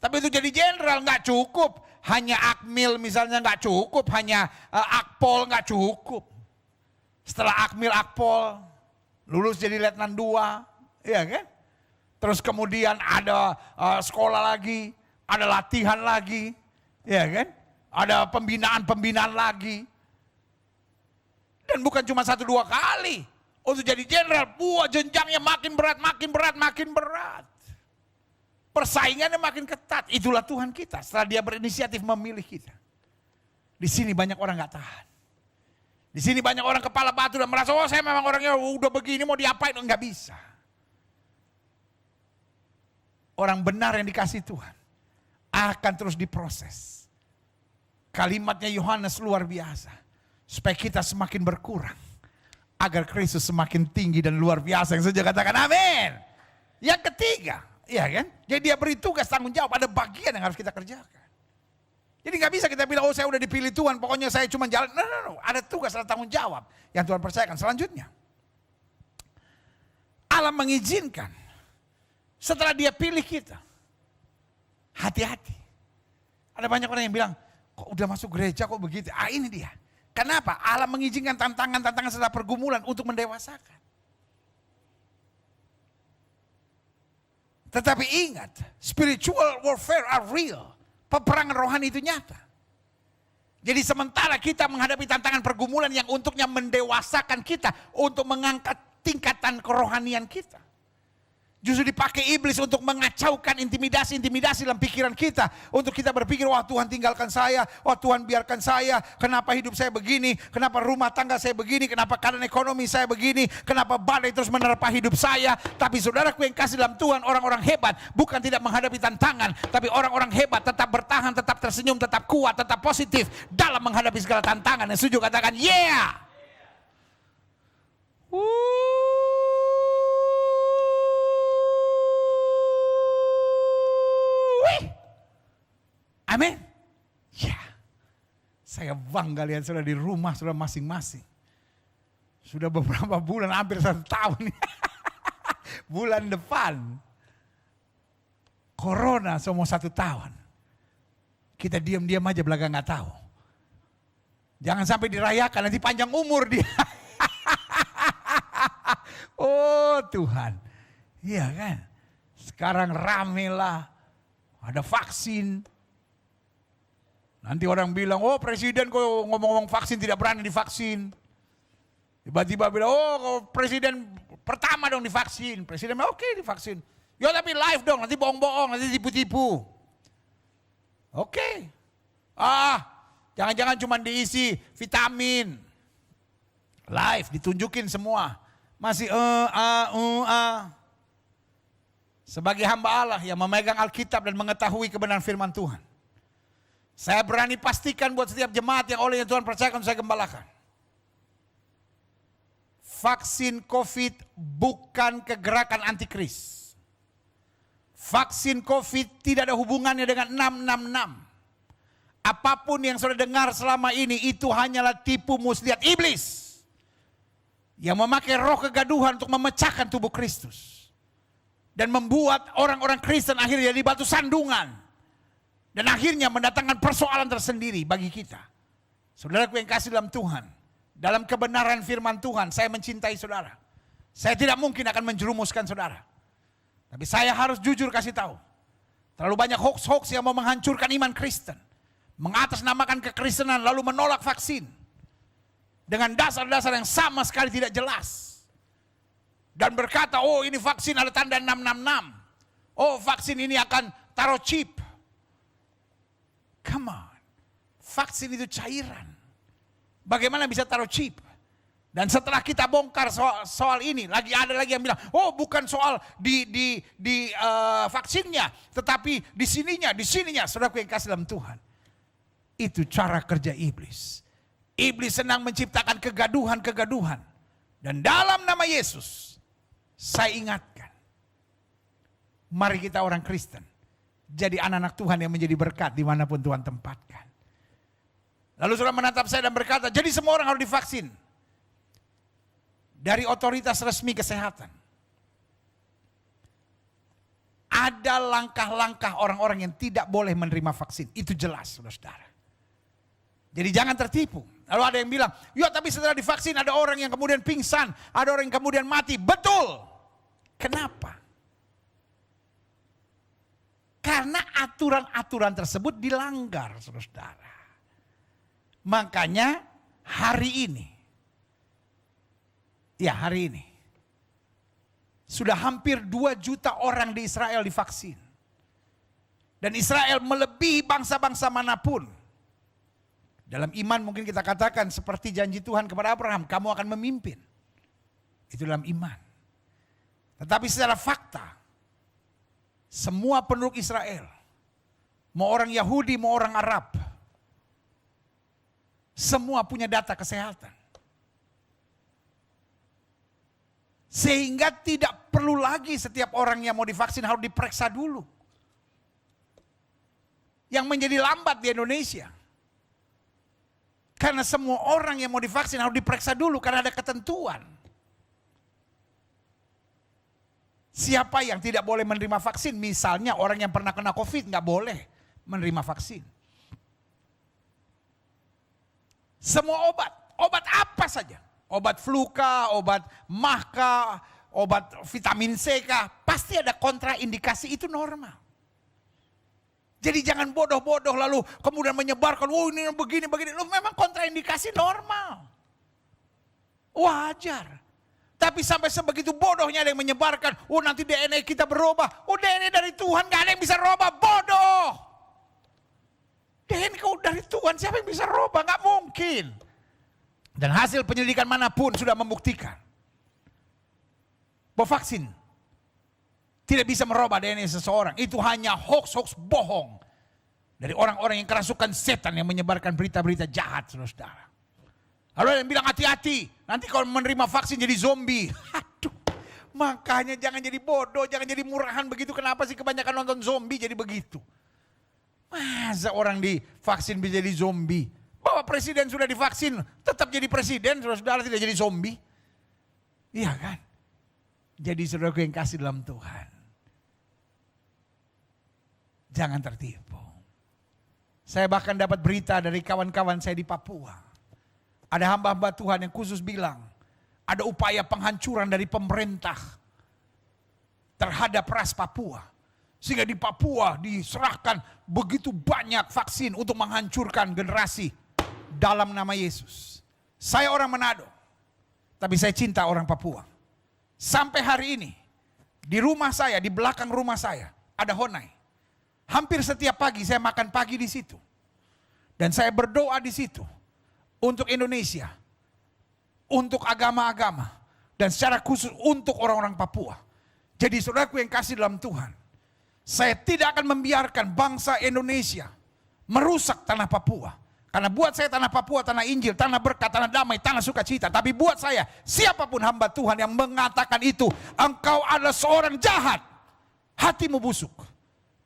Tapi itu jadi jenderal nggak cukup. Hanya akmil misalnya nggak cukup, hanya akpol nggak cukup. Setelah akmil akpol, lulus jadi letnan 2, ya kan? Terus kemudian ada sekolah lagi, ada latihan lagi, ya kan? Ada pembinaan-pembinaan lagi. Dan bukan cuma 1-2 kali. Untuk jadi jenderal, buah jenjangnya makin berat, makin berat, makin berat. Persaingannya makin ketat. Itulah Tuhan kita setelah dia berinisiatif memilih kita. Di sini banyak orang gak tahan. Di sini banyak orang kepala batu dan merasa, oh saya memang orangnya udah begini mau diapain, enggak bisa. Orang benar yang dikasih Tuhan akan terus diproses. Kalimatnya Yohanes luar biasa. Supaya kita semakin berkurang. Agar Kristus semakin tinggi dan luar biasa. Yang saja katakan amin. Yang ketiga, iya kan? Jadi dia beri tugas tanggung jawab, ada bagian yang harus kita kerjakan. Jadi gak bisa kita bilang, oh saya udah dipilih Tuhan, pokoknya saya cuma jalan. No. Ada tugas, ada tanggung jawab yang Tuhan percayakan. Selanjutnya, Allah mengizinkan setelah dia pilih kita. Hati-hati. Ada banyak orang yang bilang, kok udah masuk gereja kok begitu. Ini dia. Kenapa? Allah mengizinkan tantangan-tantangan setelah pergumulan untuk mendewasakan. Tetapi ingat, spiritual warfare are real. Peperangan rohani itu nyata. Jadi sementara kita menghadapi tantangan pergumulan yang untuknya mendewasakan kita, untuk mengangkat tingkatan kerohanian kita, justru dipakai iblis untuk mengacaukan intimidasi dalam pikiran kita. Untuk kita berpikir, wah Tuhan tinggalkan saya, wah Tuhan biarkan saya, kenapa hidup saya begini, kenapa rumah tangga saya begini, kenapa keadaan ekonomi saya begini, kenapa badai terus menerpa hidup saya. Tapi saudaraku yang kasih dalam Tuhan, orang-orang hebat bukan tidak menghadapi tantangan, tapi orang-orang hebat tetap bertahan, tetap tersenyum, tetap kuat, tetap positif dalam menghadapi segala tantangan. Yang setuju katakan, yeah! Amin. Ya, saya bangga lihat sudah di rumah, sudah masing-masing. Sudah beberapa bulan, hampir 1 tahun. Bulan depan, Corona semua 1 tahun. Kita diam-diam aja belakang nggak tahu. Jangan sampai dirayakan, nanti panjang umur dia. Oh Tuhan, iya kan? Sekarang rame lah, ada vaksin. Nanti orang bilang, oh presiden kok ngomong-ngomong vaksin tidak berani divaksin. Tiba-tiba bilang, oh presiden pertama dong divaksin. Presiden bilang, oke divaksin. Ya tapi live dong, nanti bohong-bohong, nanti tipu-tipu. Oke. Jangan-jangan cuma diisi vitamin. Live, ditunjukin semua. Masih Sebagai hamba Allah yang memegang Alkitab dan mengetahui kebenaran firman Tuhan, saya berani pastikan buat setiap jemaat yang oleh Tuhan percayakan saya gembalakan, vaksin COVID bukan kegerakan antikris. Vaksin COVID tidak ada hubungannya dengan 666. Apapun yang sudah dengar selama ini itu hanyalah tipu muslihat iblis yang memakai roh kegaduhan untuk memecahkan tubuh Kristus dan membuat orang-orang Kristen akhirnya jadi batu sandungan. Dan akhirnya mendatangkan persoalan tersendiri bagi kita. Saudaraku yang kasih dalam Tuhan, dalam kebenaran firman Tuhan, saya mencintai saudara. Saya tidak mungkin akan menjerumuskan saudara. Tapi saya harus jujur kasih tahu. Terlalu banyak hoax-hoax yang mau menghancurkan iman Kristen. Mengatasnamakan kekristenan lalu menolak vaksin. Dengan dasar-dasar yang sama sekali tidak jelas. Dan berkata, oh ini vaksin ada tanda 666. Oh vaksin ini akan taruh chip. Come on, vaksin itu cairan. Bagaimana bisa taruh chip? Dan setelah kita bongkar soal ini, ada lagi yang bilang, oh bukan soal di vaksinnya, tetapi di sininya. Saudaraku yang kasih dalam Tuhan, itu cara kerja iblis. Iblis senang menciptakan kegaduhan. Dan dalam nama Yesus, saya ingatkan, mari kita orang Kristen jadi anak-anak Tuhan yang menjadi berkat dimanapun Tuhan tempatkan. Lalu saudara menatap saya dan berkata, jadi semua orang harus divaksin. Dari otoritas resmi kesehatan. Ada langkah-langkah orang-orang yang tidak boleh menerima vaksin. Itu jelas saudara. Jadi jangan tertipu. Lalu ada yang bilang, ya tapi setelah divaksin ada orang yang kemudian pingsan. Ada orang yang kemudian mati. Betul. Kenapa? Karena aturan-aturan tersebut dilanggar, saudara. Makanya hari ini, sudah hampir 2 juta orang di Israel divaksin. Dan Israel melebihi bangsa-bangsa manapun. Dalam iman mungkin kita katakan seperti janji Tuhan kepada Abraham, kamu akan memimpin. Itu dalam iman. Tetapi secara fakta, semua penduduk Israel, mau orang Yahudi, mau orang Arab, semua punya data kesehatan. Sehingga tidak perlu lagi setiap orang yang mau divaksin harus diperiksa dulu. Yang menjadi lambat di Indonesia. Karena semua orang yang mau divaksin harus diperiksa dulu karena ada ketentuan. Siapa yang tidak boleh menerima vaksin? Misalnya orang yang pernah kena COVID nggak boleh menerima vaksin. Semua obat apa saja. Obat flu kah, obat mah kah, obat vitamin C kah, pasti ada kontraindikasi, itu normal. Jadi jangan bodoh-bodoh lalu kemudian menyebarkan, oh ini begini. Loh, memang kontraindikasi normal. Wajar. Tapi sampai sebegitu bodohnya ada yang menyebarkan, oh nanti DNA kita berubah. Oh DNA dari Tuhan, gak ada yang bisa rubah, bodoh. DNA dari Tuhan, siapa yang bisa rubah? Gak mungkin. Dan hasil penyelidikan manapun sudah membuktikan bahwa vaksin tidak bisa merubah DNA seseorang. Itu hanya hoax bohong dari orang-orang yang kerasukan setan yang menyebarkan berita-berita jahat, saudara. Lalu ada yang bilang hati-hati, nanti kalau menerima vaksin jadi zombie. Aduh, makanya jangan jadi bodoh, jangan jadi murahan begitu. Kenapa sih kebanyakan nonton zombie jadi begitu? Masa orang divaksin bisa jadi zombie? Bahwa presiden sudah divaksin, tetap jadi presiden, saudara tidak jadi zombie. Iya kan? Jadi saudaraku yang kasih dalam Tuhan, jangan tertipu. Saya bahkan dapat berita dari kawan-kawan saya di Papua. Ada hamba-hamba Tuhan yang khusus bilang, ada upaya penghancuran dari pemerintah terhadap ras Papua. Sehingga di Papua diserahkan begitu banyak vaksin untuk menghancurkan generasi dalam nama Yesus. Saya orang Manado, tapi saya cinta orang Papua. Sampai hari ini, di rumah saya, di belakang rumah saya, ada Honai. Hampir setiap pagi saya makan pagi di situ. Dan saya berdoa di situ. Untuk Indonesia. Untuk agama-agama. Dan secara khusus untuk orang-orang Papua. Jadi saudaraku yang kasih dalam Tuhan. Saya tidak akan membiarkan bangsa Indonesia merusak tanah Papua. Karena buat saya tanah Papua, tanah Injil, tanah berkat, tanah damai, tanah sukacita. Tapi buat saya, siapapun hamba Tuhan yang mengatakan itu, engkau adalah seorang jahat, hatimu busuk.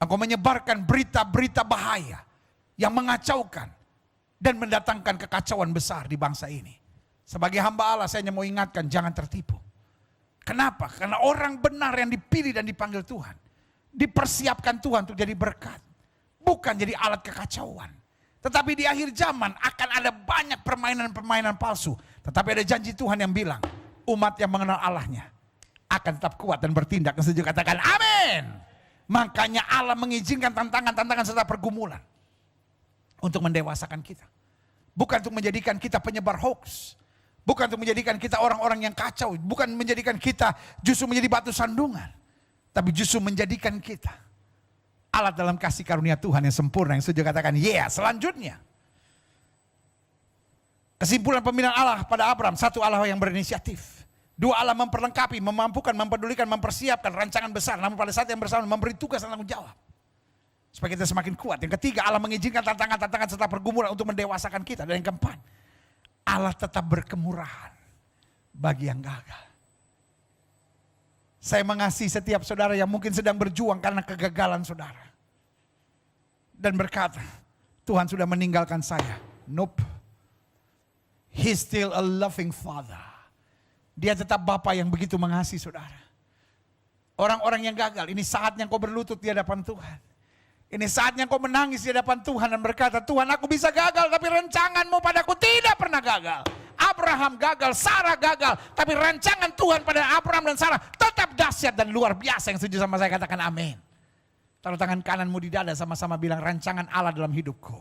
Engkau menyebarkan berita-berita bahaya yang mengacaukan dan mendatangkan kekacauan besar di bangsa ini. Sebagai hamba Allah, saya hanya mau ingatkan, jangan tertipu. Kenapa? Karena orang benar yang dipilih dan dipanggil Tuhan, dipersiapkan Tuhan untuk jadi berkat, bukan jadi alat kekacauan. Tetapi di akhir zaman akan ada banyak permainan-permainan palsu. Tetapi ada janji Tuhan yang bilang, umat yang mengenal Allahnya akan tetap kuat dan bertindak. Yang setuju katakan amin. Makanya Allah mengizinkan tantangan-tantangan serta pergumulan untuk mendewasakan kita. Bukan untuk menjadikan kita penyebar hoax. Bukan untuk menjadikan kita orang-orang yang kacau. Bukan menjadikan kita justru menjadi batu sandungan. Tapi justru menjadikan kita alat dalam kasih karunia Tuhan yang sempurna. Yang setuju katakan yeah. Selanjutnya, kesimpulan pemilihan Allah pada Abraham. Satu, Allah yang berinisiatif. Dua, Allah memperlengkapi, memampukan, mempedulikan, mempersiapkan rancangan besar. Namun pada saat yang bersamaan memberi tugas dan tanggung jawab. Supaya kita semakin kuat. Yang ketiga, Allah mengizinkan tantangan-tantangan serta pergumulan untuk mendewasakan kita. Dan yang keempat, Allah tetap berkemurahan bagi yang gagal. Saya mengasihi setiap saudara yang mungkin sedang berjuang karena kegagalan saudara. Dan berkata, Tuhan sudah meninggalkan saya. Nope. He's still a loving father. Dia tetap Bapa yang begitu mengasihi saudara. Orang-orang yang gagal, ini saatnya kau berlutut di hadapan Tuhan. Ini saatnya kau menangis di hadapan Tuhan dan berkata, Tuhan aku bisa gagal tapi rancanganmu padaku tidak pernah gagal. Abraham gagal, Sarah gagal, tapi rancangan Tuhan pada Abraham dan Sarah tetap dahsyat dan luar biasa. Yang setuju sama saya katakan amin. Taruh tangan kananmu di dada, sama-sama bilang rancangan Allah dalam hidupku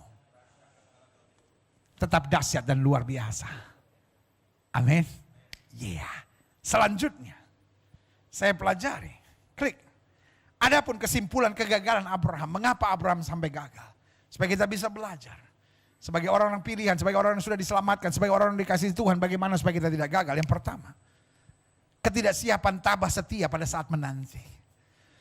tetap dahsyat dan luar biasa. Amin. Yeah. Selanjutnya saya pelajari, klik. Adapun kesimpulan kegagalan Abraham, mengapa Abraham sampai gagal? Supaya kita bisa belajar. Sebagai orang-orang pilihan, sebagai orang yang sudah diselamatkan, sebagai orang yang dikasihi Tuhan, bagaimana supaya kita tidak gagal? Yang pertama, ketidaksiapan tabah setia pada saat menanti.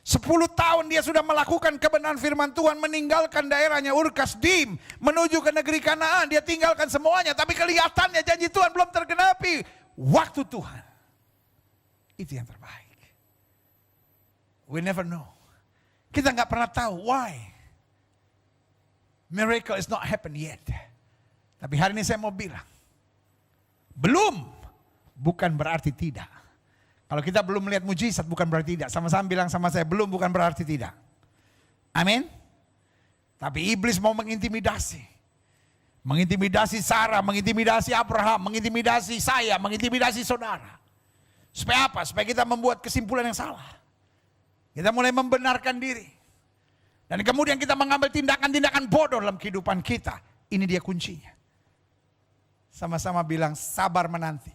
10 tahun dia sudah melakukan kebenaran firman Tuhan, meninggalkan daerahnya Ur Kasdim, menuju ke negeri Kanaan. Dia tinggalkan semuanya, tapi kelihatannya janji Tuhan belum tergenapi. Waktu Tuhan, itu yang terbaik. We never know. Kita nggak pernah tahu why miracle is not happen yet. Tapi hari ini saya mau bilang, belum bukan berarti tidak. Kalau kita belum melihat mujizat bukan berarti tidak. Sama-sama bilang sama saya, belum bukan berarti tidak. Amin. Tapi iblis mau mengintimidasi. Mengintimidasi Sarah, mengintimidasi Abraham, mengintimidasi saya, mengintimidasi saudara. Supaya apa? Supaya kita membuat kesimpulan yang salah. Kita mulai membenarkan diri. Dan kemudian kita mengambil tindakan-tindakan bodoh dalam kehidupan kita. Ini dia kuncinya. Sama-sama bilang sabar menanti.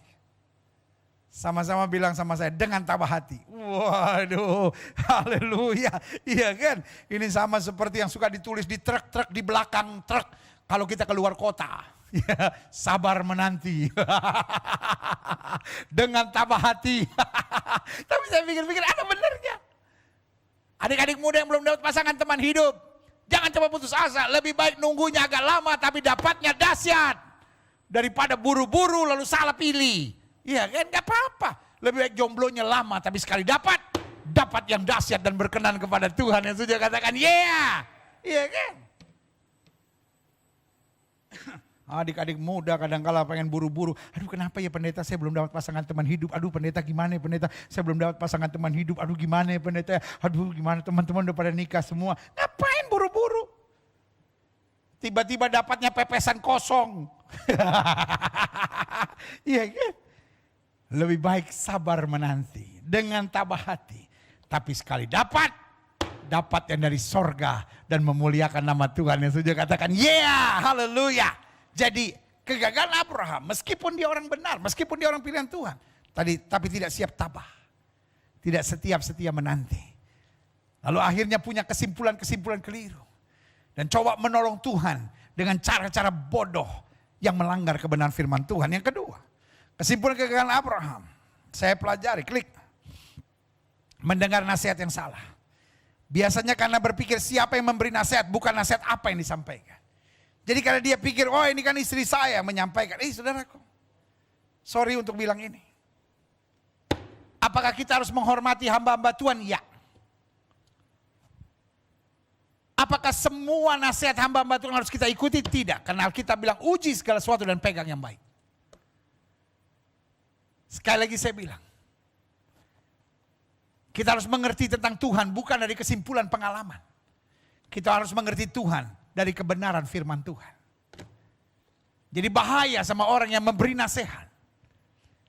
Sama-sama bilang sama saya dengan tabah hati. Waduh, haleluya. Iya kan? Ini sama seperti yang suka ditulis di truk-truk, di belakang truk. Kalau kita keluar kota. Ya, sabar menanti. Dengan tabah hati. Tapi saya pikir-pikir ada benernya. Adik-adik muda yang belum dapat pasangan teman hidup. Jangan coba putus asa. Lebih baik nunggunya agak lama tapi dapatnya dahsyat. Daripada buru-buru lalu salah pilih. Iya kan, gak apa-apa. Lebih baik jomblonya lama, tapi sekali dapat yang dahsyat dan berkenan kepada Tuhan. Yang sudah katakan, yeah. Iya kan. Adik-adik muda kadang-kala pengen buru-buru. Aduh kenapa ya pendeta saya belum dapat pasangan teman hidup. Aduh pendeta gimana ya pendeta saya belum dapat pasangan teman hidup. Aduh gimana ya pendeta. Aduh gimana teman-teman udah pada nikah semua. Ngapain buru-buru. Tiba-tiba dapatnya pepesan kosong. Iya kan. Lebih baik sabar menanti dengan tabah hati. Tapi sekali dapat yang dari sorga dan memuliakan nama Tuhan. Yang sudah katakan, yeah, haleluya. Jadi kegagalan Abraham, meskipun dia orang benar, meskipun dia orang pilihan Tuhan. Tapi tidak siap tabah. Tidak setia menanti. Lalu akhirnya punya kesimpulan-kesimpulan keliru. Dan coba menolong Tuhan dengan cara-cara bodoh yang melanggar kebenaran firman Tuhan. Yang kedua. Kesimpulan kegagalan Abraham, saya pelajari, klik. Mendengar nasihat yang salah. Biasanya karena berpikir siapa yang memberi nasihat, bukan nasihat apa yang disampaikan. Jadi karena dia pikir, oh ini kan istri saya yang menyampaikan. Saudaraku, sorry untuk bilang ini. Apakah kita harus menghormati hamba-hamba Tuhan? Ya. Apakah semua nasihat hamba-hamba Tuhan harus kita ikuti? Tidak. Karena Alkitab bilang uji segala sesuatu dan pegang yang baik. Sekali lagi saya bilang, kita harus mengerti tentang Tuhan bukan dari kesimpulan pengalaman. Kita harus mengerti Tuhan dari kebenaran firman Tuhan. Jadi bahaya sama orang yang memberi nasihat.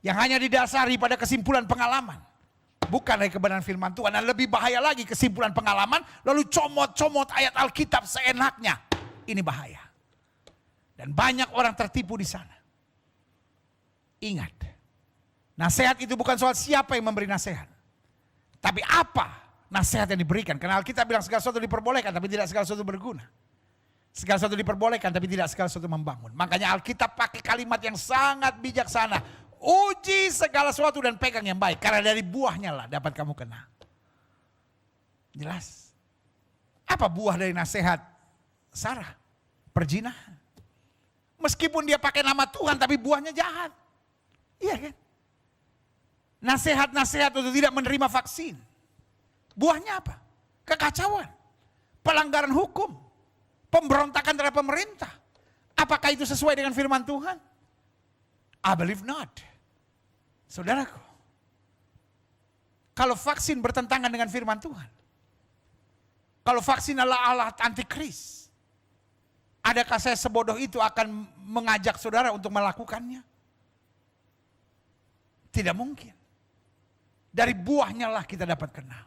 Yang hanya didasari pada kesimpulan pengalaman. Bukan dari kebenaran firman Tuhan. Dan lebih bahaya lagi kesimpulan pengalaman, lalu comot-comot ayat Alkitab seenaknya. Ini bahaya. Dan banyak orang tertipu di sana. Ingat. Nasihat itu bukan soal siapa yang memberi nasihat. Tapi apa nasihat yang diberikan. Karena Alkitab bilang segala sesuatu diperbolehkan tapi tidak segala sesuatu berguna. Segala sesuatu diperbolehkan tapi tidak segala sesuatu membangun. Makanya Alkitab pakai kalimat yang sangat bijaksana. Uji segala sesuatu dan pegang yang baik. Karena dari buahnya lah dapat kamu kenal. Jelas. Apa buah dari nasihat Sarah? Perzinahan. Meskipun dia pakai nama Tuhan tapi buahnya jahat. Iya kan? Nasihat-nasihat untuk tidak menerima vaksin. Buahnya apa? Kekacauan. Pelanggaran hukum. Pemberontakan terhadap pemerintah. Apakah itu sesuai dengan firman Tuhan? I believe not. Saudaraku. Kalau vaksin bertentangan dengan firman Tuhan. Kalau vaksin adalah alat antikris. Adakah saya sebodoh itu akan mengajak saudara untuk melakukannya? Tidak mungkin. Dari buahnya lah kita dapat kenal.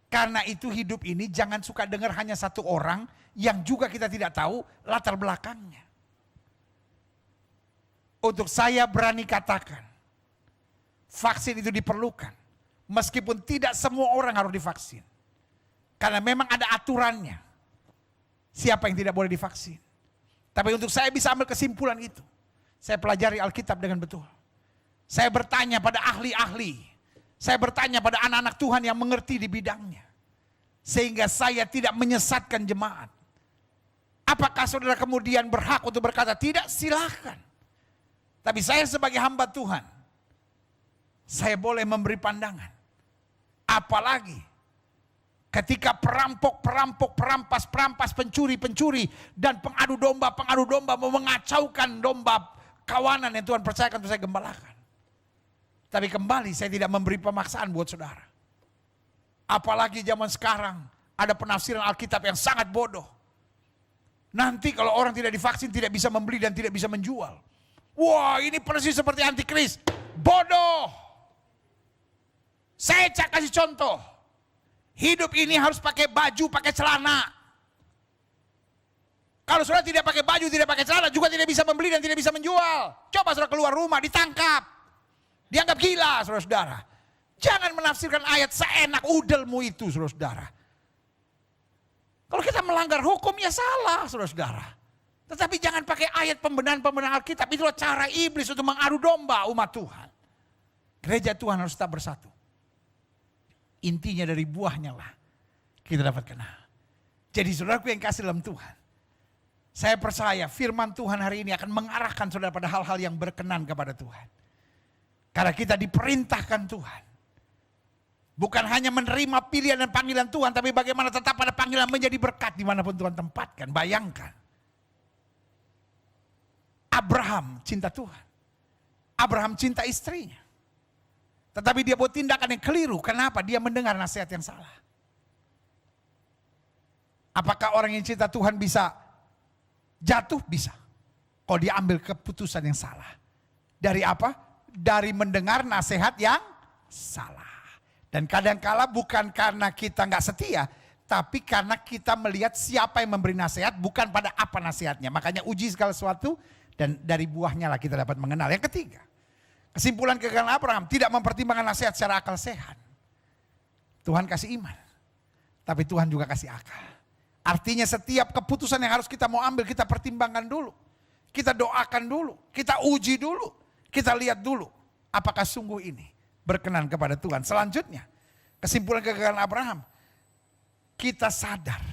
Karena itu hidup ini jangan suka dengar hanya satu orang yang juga kita tidak tahu latar belakangnya. Untuk saya berani katakan, vaksin itu diperlukan. Meskipun tidak semua orang harus divaksin. Karena memang ada aturannya. Siapa yang tidak boleh divaksin. Tapi untuk saya bisa ambil kesimpulan itu. Saya pelajari Alkitab dengan betul. Saya bertanya pada ahli-ahli. Saya bertanya pada anak-anak Tuhan yang mengerti di bidangnya. Sehingga saya tidak menyesatkan jemaat. Apakah saudara kemudian berhak untuk berkata tidak? Silakan. Tapi saya sebagai hamba Tuhan. Saya boleh memberi pandangan. Apalagi ketika perampok, perampas, pencuri, dan pengadu domba mau mengacaukan domba kawanan yang Tuhan percayakan untuk saya gembalakan. Tapi kembali saya tidak memberi pemaksaan buat saudara. Apalagi zaman sekarang ada penafsiran Alkitab yang sangat bodoh. Nanti kalau orang tidak divaksin tidak bisa membeli dan tidak bisa menjual. Wah ini persis seperti antikris. Bodoh. Saya kasih contoh. Hidup ini harus pakai baju, pakai celana. Kalau saudara tidak pakai baju, tidak pakai celana, juga tidak bisa membeli dan tidak bisa menjual. Coba saudara keluar rumah, ditangkap. Dianggap gila, saudara-saudara. Jangan menafsirkan ayat seenak udelmu itu, saudara-saudara. Kalau kita melanggar hukum, ya salah, saudara-saudara. Tetapi jangan pakai ayat pembenaran-pembenaran Alkitab. Itulah cara iblis untuk mengadu domba umat Tuhan. Gereja Tuhan harus tetap bersatu. Intinya dari buahnya lah kita dapat kenal. Jadi saudaraku yang kasih dalam Tuhan, saya percaya firman Tuhan hari ini akan mengarahkan saudara pada hal-hal yang berkenan kepada Tuhan. Karena kita diperintahkan Tuhan. Bukan hanya menerima pilihan dan panggilan Tuhan, tapi bagaimana tetap pada panggilan menjadi berkat dimanapun Tuhan tempatkan. Bayangkan. Abraham cinta Tuhan. Abraham cinta istrinya. Tetapi dia buat tindakan yang keliru. Kenapa? Dia mendengar nasihat yang salah. Apakah orang yang cinta Tuhan bisa jatuh? Bisa. Kalau dia ambil keputusan yang salah. Dari apa? Dari mendengar nasihat yang salah. Dan kadangkala bukan karena kita nggak setia. Tapi karena kita melihat siapa yang memberi nasihat. Bukan pada apa nasihatnya. Makanya uji segala sesuatu. Dan dari buahnya lah kita dapat mengenal. Yang ketiga. Kesimpulan kegagalan Abraham, tidak mempertimbangkan nasihat secara akal sehat. Tuhan kasih iman, tapi Tuhan juga kasih akal. Artinya setiap keputusan yang harus kita mau ambil, kita pertimbangkan dulu. Kita doakan dulu, kita uji dulu, kita lihat dulu. Apakah sungguh ini berkenan kepada Tuhan. Selanjutnya, kesimpulan kegagalan Abraham, kita sadar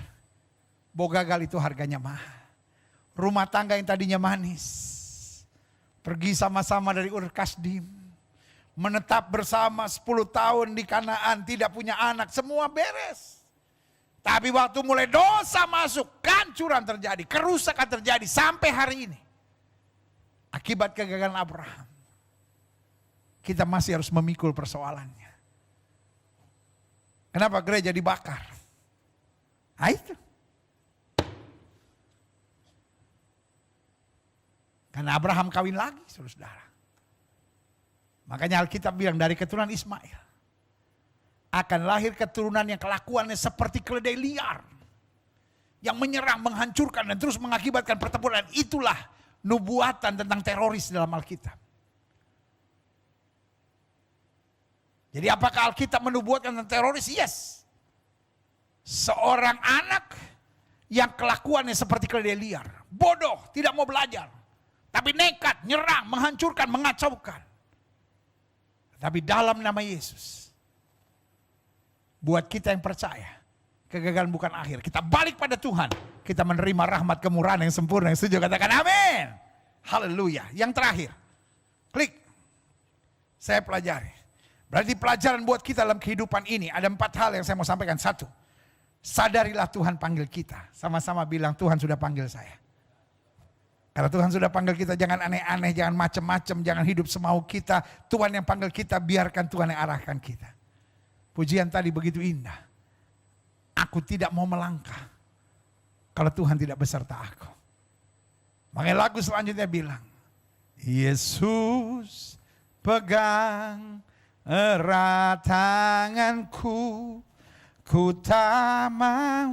bahwa gagal itu harganya mahal. Rumah tangga yang tadinya manis, pergi sama-sama dari Ur Kasdim. Menetap bersama 10 tahun di Kanaan. Tidak punya anak. Semua beres. Tapi waktu mulai dosa masuk. Kancuran terjadi. Kerusakan terjadi. Sampai hari ini. Akibat kegagalan Abraham. Kita masih harus memikul persoalannya. Kenapa gereja dibakar? Nah itu. Karena Abraham kawin lagi, saudara-saudara. Makanya Alkitab bilang dari keturunan Ismail akan lahir keturunan yang kelakuannya seperti keledai liar. Yang menyerang, menghancurkan dan terus mengakibatkan pertempuran. Itulah nubuatan tentang teroris dalam Alkitab. Jadi apakah Alkitab menubuatkan tentang teroris? Yes. Seorang anak yang kelakuannya seperti keledai liar. Bodoh, tidak mau belajar. Tapi nekat, nyerang, menghancurkan, mengacaukan. Tapi dalam nama Yesus, buat kita yang percaya, kegagalan bukan akhir. Kita balik pada Tuhan, kita menerima rahmat kemurahan yang sempurna. Yang setuju katakan amin. Haleluya. Yang terakhir, klik. Saya pelajari. Berarti pelajaran buat kita dalam kehidupan ini, ada 4 hal yang saya mau sampaikan. 1, sadarilah Tuhan panggil kita. Sama-sama bilang, Tuhan sudah panggil saya. Kalau Tuhan sudah panggil kita, jangan aneh-aneh, jangan macem-macem, jangan hidup semau kita. Tuhan yang panggil kita, biarkan Tuhan yang arahkan kita. Pujian tadi begitu indah. Aku tidak mau melangkah kalau Tuhan tidak beserta aku. Makanya lagu selanjutnya bilang, Yesus pegang erat tanganku, ku tak mau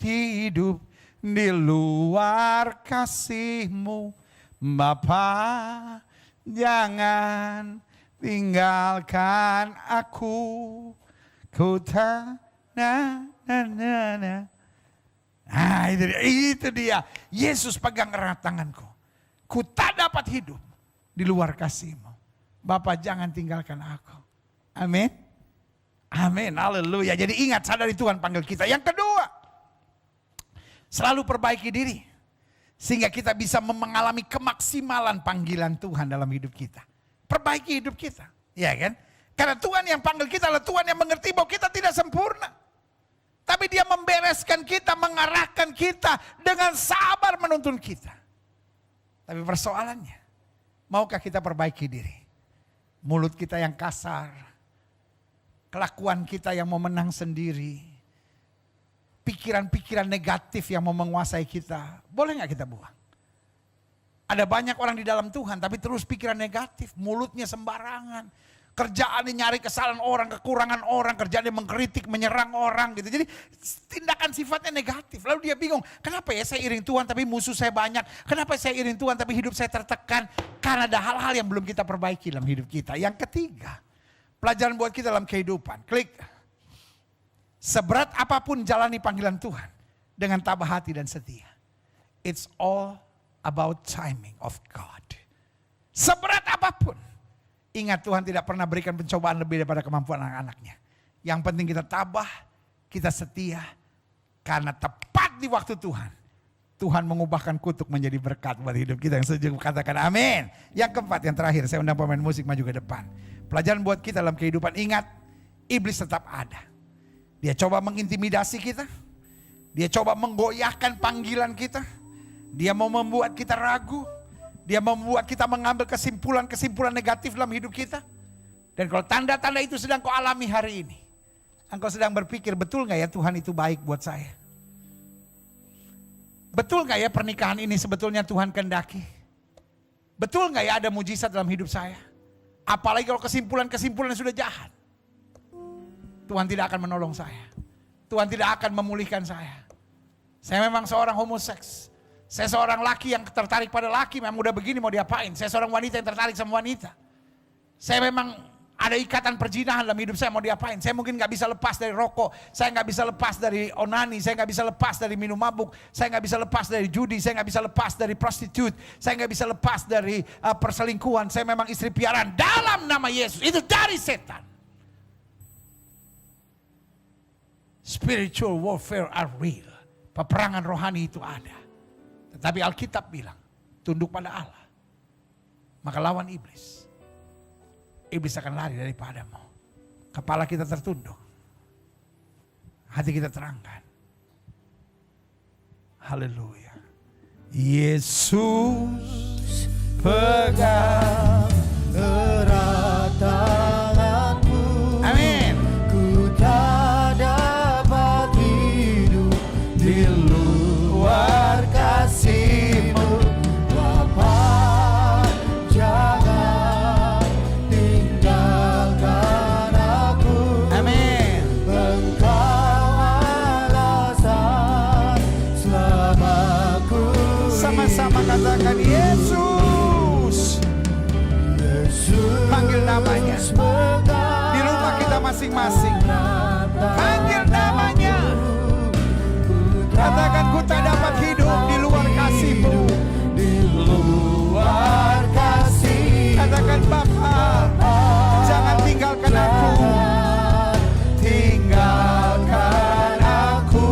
hidup di luar kasih-Mu. Bapa, jangan tinggalkan aku. Ku tak Nah itu dia. Yesus pegang erat tanganku. Ku tak dapat hidup di luar kasih-Mu. Bapa, jangan tinggalkan aku. Amin. Amin. Haleluya. Jadi ingat, sadari Tuhan panggil kita. Yang kedua, selalu perbaiki diri. Sehingga kita bisa mengalami kemaksimalan panggilan Tuhan dalam hidup kita. Perbaiki hidup kita. Ya kan? Karena Tuhan yang panggil kita adalah Tuhan yang mengerti bahwa kita tidak sempurna. Tapi Dia membereskan kita, mengarahkan kita, dengan sabar menuntun kita. Tapi persoalannya, maukah kita perbaiki diri? Mulut kita yang kasar, kelakuan kita yang mau menang sendiri, pikiran-pikiran negatif yang mau menguasai kita, boleh gak kita buang? Ada banyak orang di dalam Tuhan tapi terus pikiran negatif, mulutnya sembarangan, Kerjaannya nyari kesalahan orang, kekurangan orang, kerjaannya mengkritik, menyerang orang gitu. Jadi tindakan sifatnya negatif. Lalu dia bingung, kenapa ya saya iring Tuhan tapi musuh saya banyak? Kenapa saya iring Tuhan tapi hidup saya tertekan? Karena ada hal-hal yang belum kita perbaiki dalam hidup kita. Yang ketiga, pelajaran buat kita dalam kehidupan. Klik. Seberat apapun jalani panggilan Tuhan dengan tabah hati dan setia. It's all about timing of God. Seberat apapun. Ingat, Tuhan tidak pernah berikan pencobaan lebih daripada kemampuan anak-anaknya. Yang penting kita tabah, kita setia. Karena tepat di waktu Tuhan. Tuhan mengubahkan kutuk menjadi berkat buat hidup kita. Yang setuju katakan amin. Yang keempat, yang terakhir, saya undang pemain musik maju ke depan. Pelajaran buat kita dalam kehidupan, ingat, iblis tetap ada. Dia coba mengintimidasi kita. Dia coba menggoyahkan panggilan kita. Dia mau membuat kita ragu. Dia membuat kita mengambil kesimpulan-kesimpulan negatif dalam hidup kita. Dan kalau tanda-tanda itu sedang kau alami hari ini. Engkau sedang berpikir, betul gak ya Tuhan itu baik buat saya? Betul gak ya pernikahan ini sebetulnya Tuhan kehendaki? Betul gak ya ada mujizat dalam hidup saya? Apalagi kalau kesimpulan-kesimpulan sudah jahat. Tuhan tidak akan menolong saya. Tuhan tidak akan memulihkan saya. Saya memang seorang homoseks. Saya seorang laki yang tertarik pada laki, memang udah begini mau diapain. Saya seorang wanita yang tertarik sama wanita. Saya memang ada ikatan perjinahan dalam hidup saya, mau diapain. Saya mungkin gak bisa lepas dari rokok. Saya gak bisa lepas dari onani. Saya gak bisa lepas dari minum mabuk. Saya gak bisa lepas dari judi. Saya gak bisa lepas dari prostitut. Saya gak bisa lepas dari perselingkuhan. Saya memang istri piaraan dalam nama Yesus. Itu dari setan. Spiritual warfare are real. Peperangan rohani itu ada. Tetapi Alkitab bilang, tunduk pada Allah. Maka lawan iblis. Iblis akan lari daripadamu. Kepala kita tertunduk. Hati kita terangkat. Haleluya. Yesus pegang erat tanganku. Amin. Ku tak dapat hidup di luar kasih-Mu. Bapa, jangan tinggalkan aku. Amin. Engkau alasan selamaku. Sama-sama katakan Yesus. Yesus Panggil namanya. pegang Di rumah kita masing-masing. Panggil namanya. Katakan ku tak dapat hidup di luar kasih-Mu. di luar kasih. Katakan Bapa, jangan tinggalkan aku. Tinggalkan aku.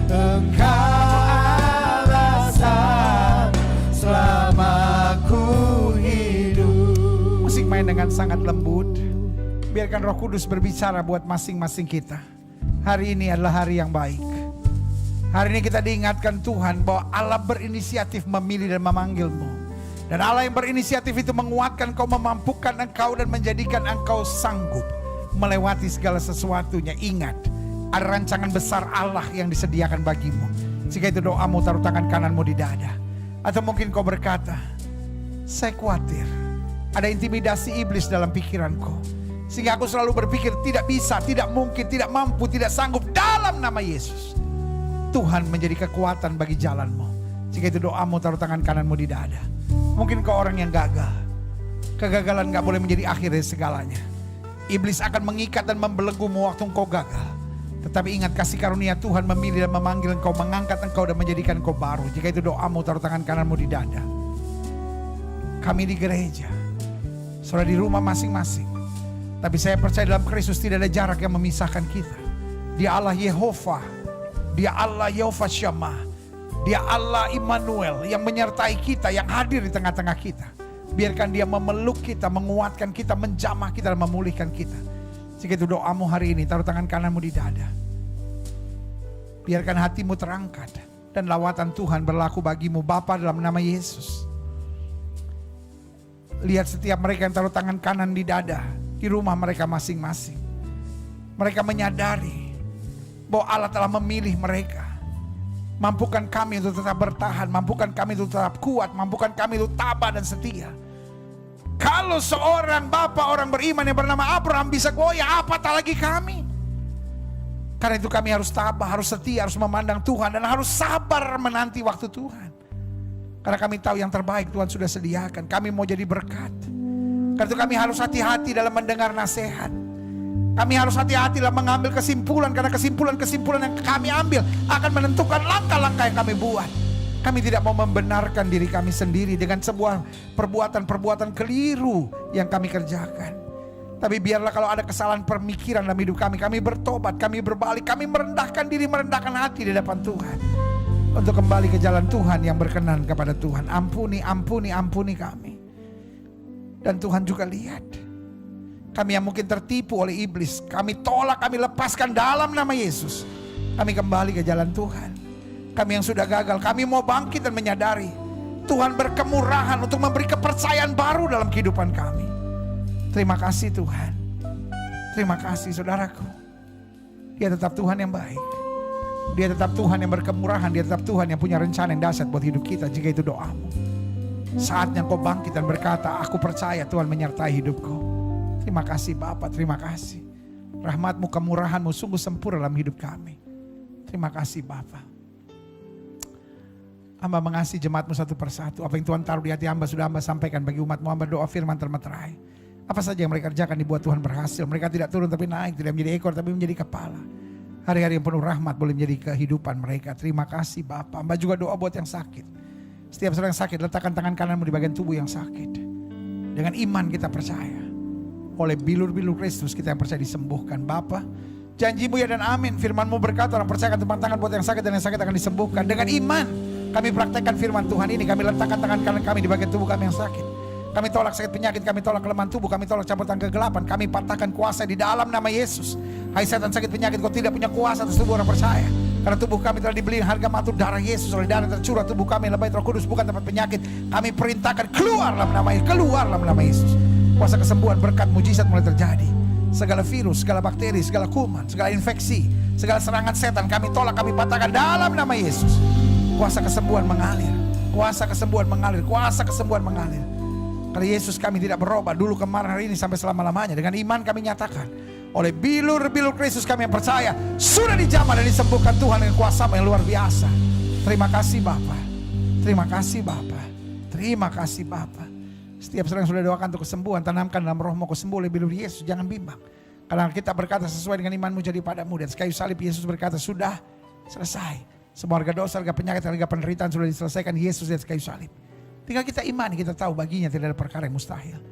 Engkau alasan selamaku hidup. Musik main dengan sangat lembut. Biarkan Roh Kudus berbicara buat masing-masing kita. Hari ini adalah hari yang baik. Hari ini kita diingatkan Tuhan bahwa Allah berinisiatif memilih dan memanggilmu. Dan Allah yang berinisiatif itu menguatkan engkau, memampukan engkau dan menjadikan engkau sanggup melewati segala sesuatunya. Ingat, ada rancangan besar Allah yang disediakan bagimu. Jika itu doamu, taruh tangan kananmu di dada. Atau mungkin kau berkata, saya khawatir ada intimidasi iblis dalam pikiranku. Sehingga aku selalu berpikir tidak bisa, tidak mungkin, tidak mampu, tidak sanggup. Dalam nama Yesus, Tuhan menjadi kekuatan bagi jalanmu. Jika itu doamu, taruh tangan kananmu di dada. Mungkin kau orang yang gagal. Kegagalan gak boleh menjadi akhir dari segalanya. Iblis akan mengikat dan membelenggumu waktu engkau gagal. Tetapi ingat, kasih karunia Tuhan memilih dan memanggil engkau, mengangkat engkau dan menjadikan engkau baru. Jika itu doamu, taruh tangan kananmu di dada. Kami di gereja, saudara di rumah masing-masing. Tapi saya percaya dalam Kristus tidak ada jarak yang memisahkan kita. Dia Allah Yehova. Dia Allah Yehova Shammah. Dia Allah Immanuel yang menyertai kita, yang hadir di tengah-tengah kita. Biarkan dia memeluk kita, menguatkan kita, menjamah kita dan memulihkan kita. Jika itu doamu hari ini, taruh tangan kananmu di dada. Biarkan hatimu terangkat dan lawatan Tuhan berlaku bagimu. Bapa, dalam nama Yesus. Lihat setiap mereka yang taruh tangan kanan di dada, di rumah mereka masing-masing. Mereka menyadari bahwa Allah telah memilih mereka. Mampukan kami untuk tetap bertahan, mampukan kami untuk tetap kuat, mampukan kami untuk tabah dan setia. Kalau seorang bapa orang beriman yang bernama Abraham bisa goyah, apatah lagi kami. Karena itu kami harus tabah, harus setia, harus memandang Tuhan, dan harus sabar menanti waktu Tuhan. Karena kami tahu yang terbaik Tuhan sudah sediakan. Kami mau jadi berkat. Karena itu kami harus hati-hati dalam mendengar nasihat. Kami harus hati-hati dalam mengambil kesimpulan. Karena kesimpulan-kesimpulan yang kami ambil akan menentukan langkah-langkah yang kami buat. Kami tidak mau membenarkan diri kami sendiri dengan sebuah perbuatan-perbuatan keliru yang kami kerjakan. Tapi biarlah kalau ada kesalahan pemikiran dalam hidup kami, kami bertobat, kami berbalik, kami merendahkan diri, merendahkan hati di depan Tuhan. Untuk kembali ke jalan Tuhan yang berkenan kepada Tuhan. Ampuni, ampuni, ampuni kami. Dan Tuhan juga lihat kami yang mungkin tertipu oleh iblis, kami tolak, kami lepaskan dalam nama Yesus. Kami kembali ke jalan Tuhan. Kami yang sudah gagal, kami mau bangkit dan menyadari Tuhan berkemurahan untuk memberi kepercayaan baru dalam kehidupan kami. Terima kasih Tuhan. Terima kasih saudaraku. Dia tetap Tuhan yang baik. Dia tetap Tuhan yang berkemurahan. Dia tetap Tuhan yang punya rencana yang dahsyat buat hidup kita. Jika itu doamu, saatnya kau bangkit dan berkata, aku percaya Tuhan menyertai hidupku. Terima kasih Bapa, terima kasih. Rahmatmu, kemurahanmu sungguh sempurna dalam hidup kami. Terima kasih Bapa. Hamba mengasihi jemaatmu satu persatu. Apa yang Tuhan taruh di hati hamba sudah hamba sampaikan bagi umatmu. Hamba doa firman termeterai. Apa saja yang mereka kerjakan dibuat Tuhan berhasil. Mereka tidak turun tapi naik, tidak menjadi ekor tapi menjadi kepala. Hari-hari yang penuh rahmat boleh menjadi kehidupan mereka. Terima kasih Bapa. Hamba juga doa buat yang sakit. Setiap saudara yang sakit, letakkan tangan kananmu di bagian tubuh yang sakit. Dengan iman kita percaya. Oleh bilur-bilur Kristus kita yang percaya disembuhkan. Bapa, janjimu ya dan amin. Firmanmu berkata orang percaya tepuk tangan buat yang sakit dan yang sakit akan disembuhkan. Dengan iman kami praktekkan firman Tuhan ini. Kami letakkan tangan kanan kami di bagian tubuh kami yang sakit. Kami tolak sakit penyakit, kami tolak kelemahan tubuh, kami tolak campuran kegelapan, kami patahkan kuasa di dalam nama Yesus. Hai setan sakit penyakit, kau tidak punya kuasa atas tubuh orang percaya. Karena tubuh kami telah dibeli harga mati darah Yesus. Oleh darah tercurah tubuh kami lebih Roh Kudus bukan tempat penyakit. Kami perintahkan keluar dalam nama Yesus, keluar dalam nama Yesus. Kuasa kesembuhan, berkat, mujizat mulai terjadi. Segala virus, segala bakteri, segala kuman, segala infeksi, segala serangan setan kami tolak, kami patahkan dalam nama Yesus. Kuasa kesembuhan mengalir, kuasa kesembuhan mengalir, kuasa kesembuhan mengalir. Karena Yesus kami tidak berubah dulu, kemarin, hari ini sampai selama-lamanya. Dengan iman kami nyatakan oleh bilur-bilur Kristus kami yang percaya sudah dijamah dan disembuhkan Tuhan dengan kuasa yang luar biasa. Terima kasih Bapa. Terima kasih Bapa. Terima kasih Bapa. Setiap saudara yang sudah doakan untuk kesembuhan, tanamkan dalam rohmu kesembuh oleh bilur Yesus. Jangan bimbang. Karena kita berkata sesuai dengan imanmu jadi padamu. Dan kayu salib Yesus berkata sudah selesai. Semua harga dosa, harga penyakit, harga penderitaan sudah diselesaikan Yesus di atas kayu salib. Tinggal kita imani, kita tahu baginya tidak ada perkara yang mustahil.